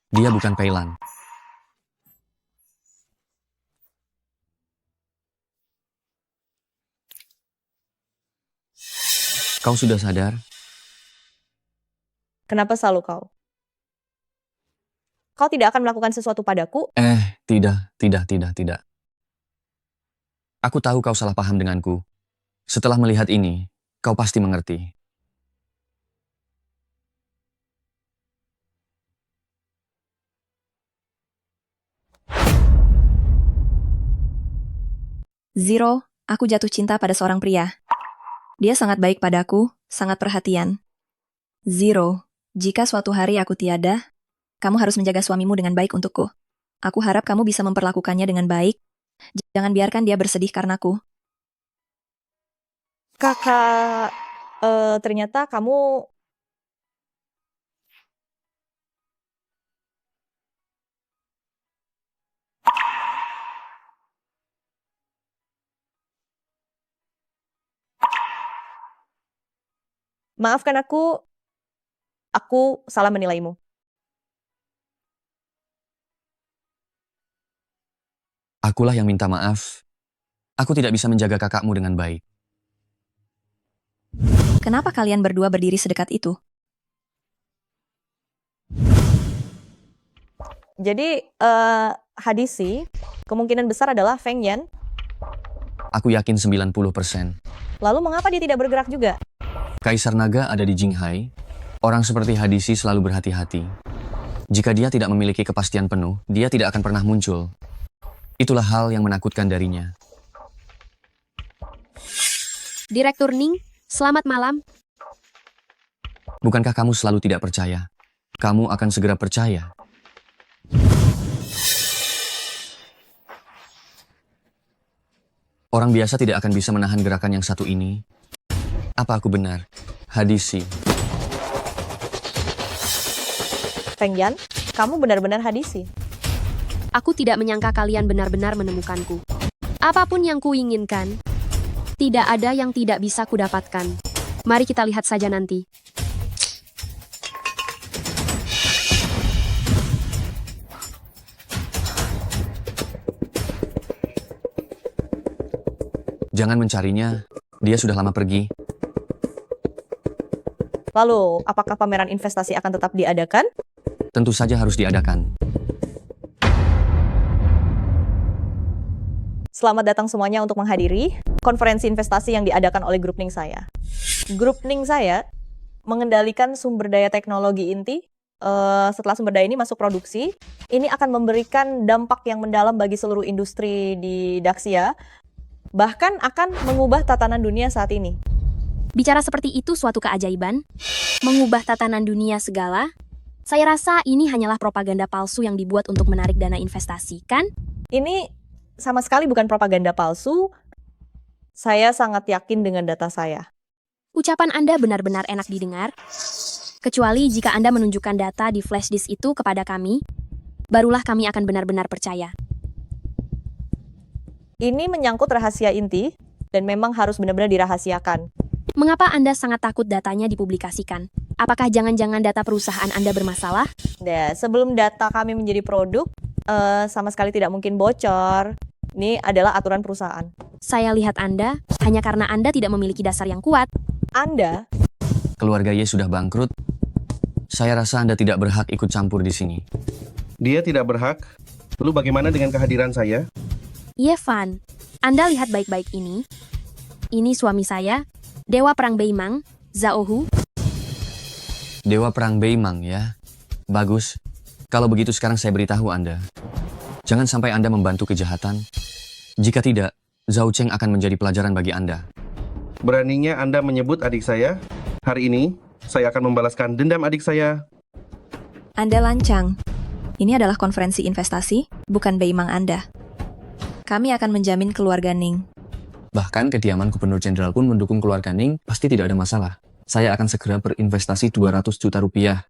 Dia bukan Peilan. Kau sudah sadar? Kenapa selalu kau? Kau tidak akan melakukan sesuatu padaku? Tidak. Aku tahu kau salah paham denganku. Setelah melihat ini, kau pasti mengerti. Zero, aku jatuh cinta pada seorang pria. Dia sangat baik padaku, sangat perhatian. Zero, jika suatu hari aku tiada, kamu harus menjaga suamimu dengan baik untukku. Aku harap kamu bisa memperlakukannya dengan baik. Jangan biarkan dia bersedih karenaku. Kakak, ternyata kamu... Maafkan aku salah menilaimu. Akulah yang minta maaf. Aku tidak bisa menjaga kakakmu dengan baik. Kenapa kalian berdua berdiri sedekat itu? Jadi, Hadisi, kemungkinan besar adalah Feng Yan. Aku yakin 90%. Lalu mengapa dia tidak bergerak juga? Kaisar Naga ada di Jinghai. Orang seperti Hadisi selalu berhati-hati. Jika dia tidak memiliki kepastian penuh, dia tidak akan pernah muncul. Itulah hal yang menakutkan darinya. Direktur Ning, selamat malam. Bukankah kamu selalu tidak percaya? Kamu akan segera percaya. Orang biasa tidak akan bisa menahan gerakan yang satu ini. Apa aku benar? Hadisi. Feng Yan, kamu benar-benar hadisi. Aku tidak menyangka kalian benar-benar menemukanku. Apapun yang kuinginkan, tidak ada yang tidak bisa kudapatkan. Mari kita lihat saja nanti. Jangan mencarinya, dia sudah lama pergi. Lalu, apakah pameran investasi akan tetap diadakan? Tentu saja harus diadakan. Selamat datang semuanya untuk menghadiri konferensi investasi yang diadakan oleh Grup Ning saya. Grup Ning saya mengendalikan sumber daya teknologi inti. Setelah sumber daya ini masuk produksi, ini akan memberikan dampak yang mendalam bagi seluruh industri di Daxia, bahkan akan mengubah tatanan dunia saat ini. Bicara seperti itu suatu keajaiban, mengubah tatanan dunia segala. Saya rasa ini hanyalah propaganda palsu yang dibuat untuk menarik dana investasi, kan? Ini sama sekali bukan propaganda palsu. Saya sangat yakin dengan data saya. Ucapan Anda benar-benar enak didengar. Kecuali jika Anda menunjukkan data di flash disk itu kepada kami, barulah kami akan benar-benar percaya. Ini menyangkut rahasia inti, dan memang harus benar-benar dirahasiakan. Mengapa Anda sangat takut datanya dipublikasikan? Apakah jangan-jangan data perusahaan Anda bermasalah? Sebelum data kami menjadi produk, sama sekali tidak mungkin bocor. Ini adalah aturan perusahaan. Saya lihat Anda, hanya karena Anda tidak memiliki dasar yang kuat. Anda? Keluarga Ye sudah bangkrut. Saya rasa Anda tidak berhak ikut campur di sini. Dia tidak berhak. Lalu bagaimana dengan kehadiran saya? Yevan, Anda lihat baik-baik ini. Ini suami saya, Dewa Perang Beimang, Zhao Hu. Dewa Perang Beimang ya. Bagus. Kalau begitu sekarang saya beritahu Anda. Jangan sampai Anda membantu kejahatan. Jika tidak, Zhao Cheng akan menjadi pelajaran bagi Anda. Beraninya Anda menyebut adik saya? Hari ini, saya akan membalaskan dendam adik saya. Anda lancang. Ini adalah konferensi investasi, bukan Beimang Anda. Kami akan menjamin keluarga Ning. Bahkan kediaman Gubernur Jenderal pun mendukung keluarga Ning, pasti tidak ada masalah. Saya akan segera berinvestasi 200 juta rupiah.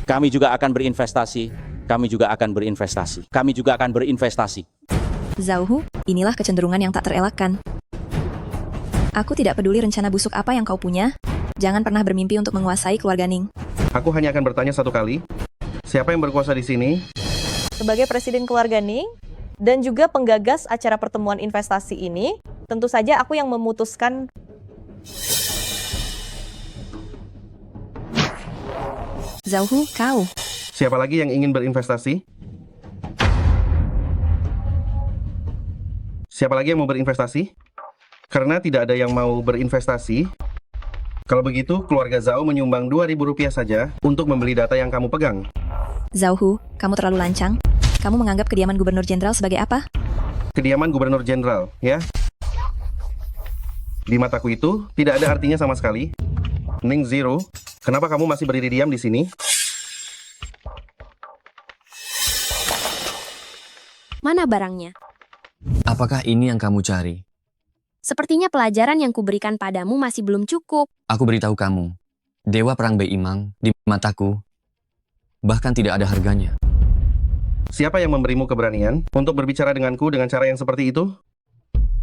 Kami juga akan berinvestasi. Kami juga akan berinvestasi. Kami juga akan berinvestasi. Zhao Hu, inilah kecenderungan yang tak terelakkan. Aku tidak peduli rencana busuk apa yang kau punya. Jangan pernah bermimpi untuk menguasai keluarga Ning. Aku hanya akan bertanya satu kali. Siapa yang berkuasa di sini? Sebagai presiden keluarga Ning, dan juga penggagas acara pertemuan investasi ini, tentu saja aku yang memutuskan. Zhao Hu, kau. Siapa lagi yang ingin berinvestasi? Siapa lagi yang mau berinvestasi? Karena tidak ada yang mau berinvestasi, kalau begitu keluarga Zhao menyumbang Rp2.000 saja untuk membeli data yang kamu pegang. Zhao Hu, kamu terlalu lancang. Kamu menganggap kediaman Gubernur Jenderal sebagai apa? Kediaman Gubernur Jenderal, ya? Di mataku itu tidak ada artinya sama sekali. Ning Zero, kenapa kamu masih berdiri diam di sini? Mana barangnya? Apakah ini yang kamu cari? Sepertinya pelajaran yang kuberikan padamu masih belum cukup. Aku beritahu kamu, Dewa Perang Beimang di mataku bahkan tidak ada harganya. Siapa yang memberimu keberanian untuk berbicara denganku dengan cara yang seperti itu?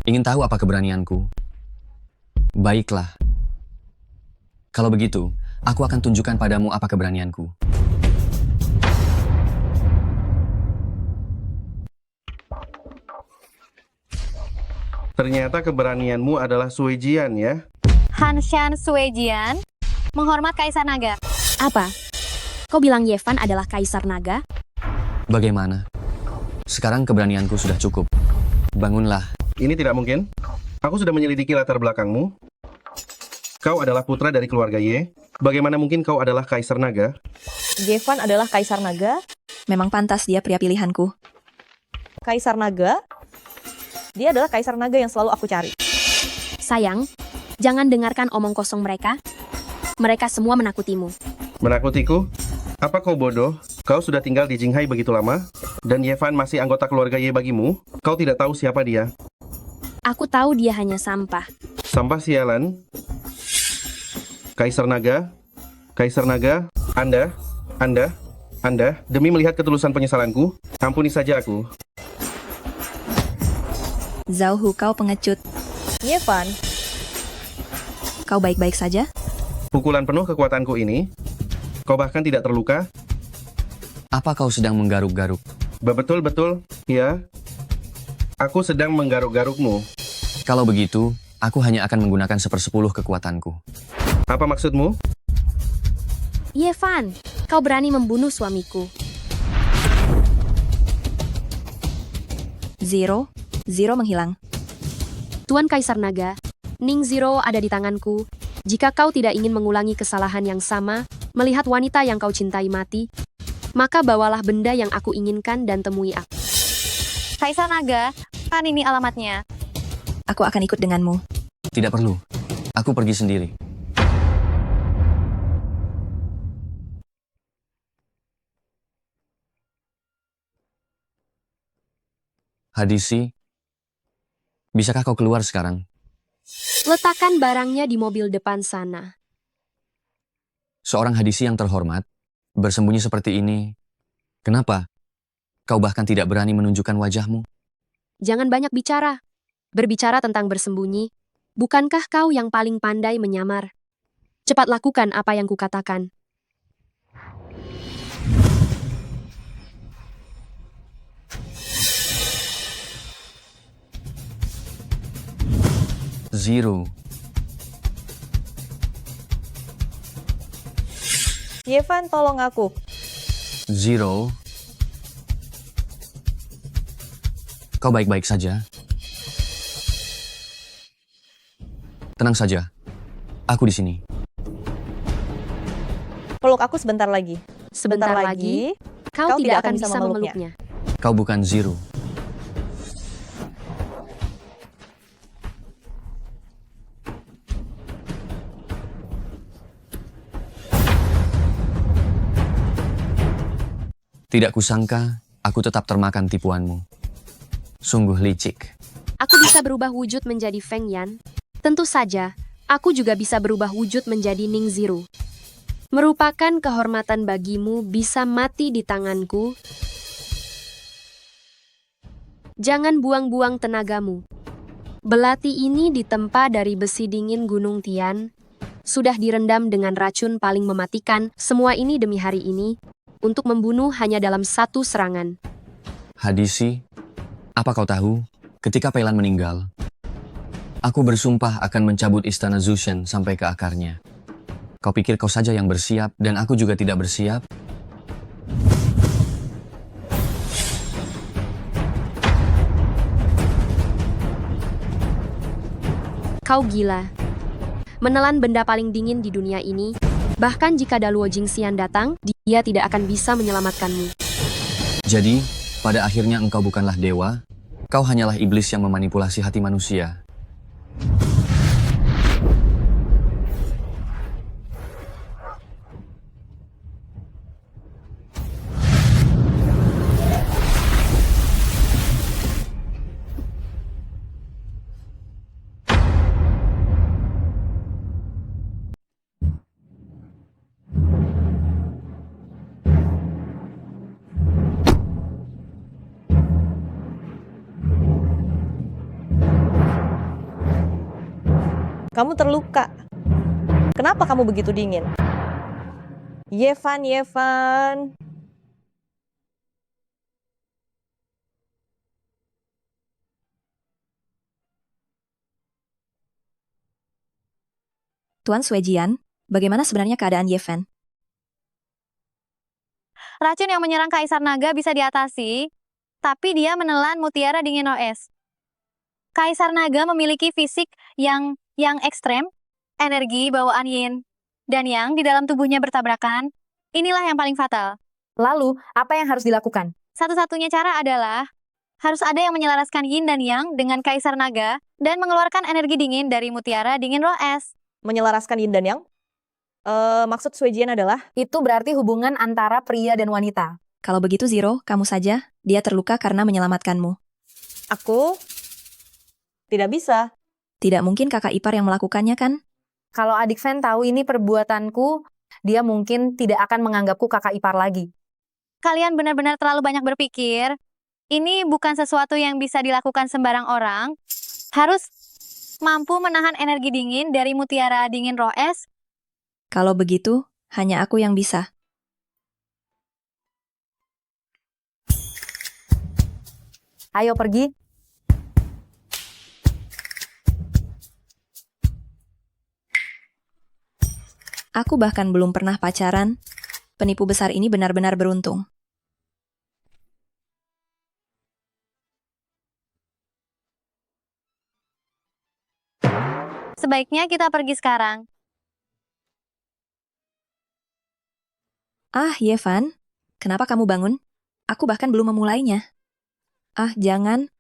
Ingin tahu apa keberanianku? Baiklah. Kalau begitu, aku akan tunjukkan padamu apa keberanianku. Ternyata keberanianmu adalah Suejian, ya? Hanshan Suejian, menghormat Kaisar Naga. Apa? Kau bilang Yevan adalah Kaisar Naga? Bagaimana? Sekarang keberanianku sudah cukup. Bangunlah. Ini tidak mungkin. Aku sudah menyelidiki latar belakangmu. Kau adalah putra dari keluarga Ye. Bagaimana mungkin kau adalah Kaisar Naga? Yevan adalah Kaisar Naga. Memang pantas dia pria pilihanku. Kaisar Naga? Dia adalah Kaisar Naga yang selalu aku cari. Sayang, jangan dengarkan omong kosong mereka. Mereka semua menakutimu. Menakutiku? Apa kau bodoh? Kau sudah tinggal di Jinghai begitu lama? Dan Yevan masih anggota keluarga Ye bagimu? Kau tidak tahu siapa dia? Aku tahu dia hanya sampah. Sampah sialan. Kaisar Naga, Anda, demi melihat ketulusan penyesalanku, ampuni saja aku. Zhao Hu, kau pengecut. Yevan, Kau baik-baik saja? Pukulan penuh kekuatanku ini, kau bahkan tidak terluka. Apa kau sedang menggaruk-garuk? Betul, ya. Aku sedang menggaruk-garukmu. Kalau begitu, aku hanya akan menggunakan 1/10 kekuatanku. Apa maksudmu? Yevan, kau berani membunuh suamiku. Zero menghilang. Tuan Kaisar Naga, Ning Zero ada di tanganku. Jika kau tidak ingin mengulangi kesalahan yang sama, melihat wanita yang kau cintai mati, maka bawalah benda yang aku inginkan dan temui aku. Kaisar Naga, kan ini alamatnya. Aku akan ikut denganmu. Tidak perlu. Aku pergi sendiri. Hadisi, bisakah kau keluar sekarang? Letakkan barangnya di mobil depan sana. Seorang hadisi yang terhormat, bersembunyi seperti ini. Kenapa? Kau bahkan tidak berani menunjukkan wajahmu. Jangan banyak bicara. Berbicara tentang bersembunyi. Bukankah kau yang paling pandai menyamar? Cepat lakukan apa yang kukatakan. Zero. Yevan, tolong aku. Zero. Kau baik-baik saja. Tenang saja. Aku di sini. Peluk aku sebentar lagi. Sebentar lagi, kau tidak akan bisa memeluknya. Kau bukan Zero. Tidak kusangka, aku tetap termakan tipuanmu. Sungguh licik. Aku bisa berubah wujud menjadi Feng Yan. Tentu saja, aku juga bisa berubah wujud menjadi Ning Zero. Merupakan kehormatan bagimu bisa mati di tanganku. Jangan buang-buang tenagamu. Belati ini ditempa dari besi dingin Gunung Tian. Sudah direndam dengan racun paling mematikan, semua ini demi hari ini. Untuk membunuh hanya dalam satu serangan. Hadisi, apa kau tahu? Ketika Peilan meninggal, aku bersumpah akan mencabut istana Zushen sampai ke akarnya. Kau pikir kau saja yang bersiap, dan aku juga tidak bersiap? Kau gila. Menelan benda paling dingin di dunia ini. Bahkan jika Daluo Jingxian datang, dia tidak akan bisa menyelamatkanmu. Jadi, pada akhirnya engkau bukanlah dewa, kau hanyalah iblis yang memanipulasi hati manusia. Kamu terluka. Kenapa kamu begitu dingin? Yevan. Tuan Suejian, bagaimana sebenarnya keadaan Yevan? Racun yang menyerang Kaisar Naga bisa diatasi, tapi dia menelan mutiara dingin OS. Kaisar Naga memiliki fisik yang ekstrem, energi bawaan yin, dan yang di dalam tubuhnya bertabrakan. Inilah yang paling fatal. Lalu, apa yang harus dilakukan? Satu-satunya cara adalah harus ada yang menyelaraskan yin dan yang dengan Kaisar Naga dan mengeluarkan energi dingin dari mutiara dingin roh es. Menyelaraskan yin dan yang? Maksud Suejian adalah? Itu berarti hubungan antara pria dan wanita. Kalau begitu Zero, kamu saja. Dia terluka karena menyelamatkanmu. Aku Tidak bisa. Tidak mungkin kakak ipar yang melakukannya kan? Kalau adik Fen tahu ini perbuatanku, dia mungkin tidak akan menganggapku kakak ipar lagi. Kalian benar-benar terlalu banyak berpikir. Ini bukan sesuatu yang bisa dilakukan sembarang orang. Harus mampu menahan energi dingin dari mutiara dingin roh es. Kalau begitu, hanya aku yang bisa. Ayo pergi. Aku bahkan belum pernah pacaran. Penipu besar ini benar-benar beruntung. Sebaiknya kita pergi sekarang. Ah, Yevan, kenapa kamu bangun? Aku bahkan belum memulainya. Ah, jangan.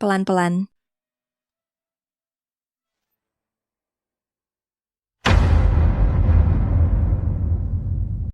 Pelan-pelan.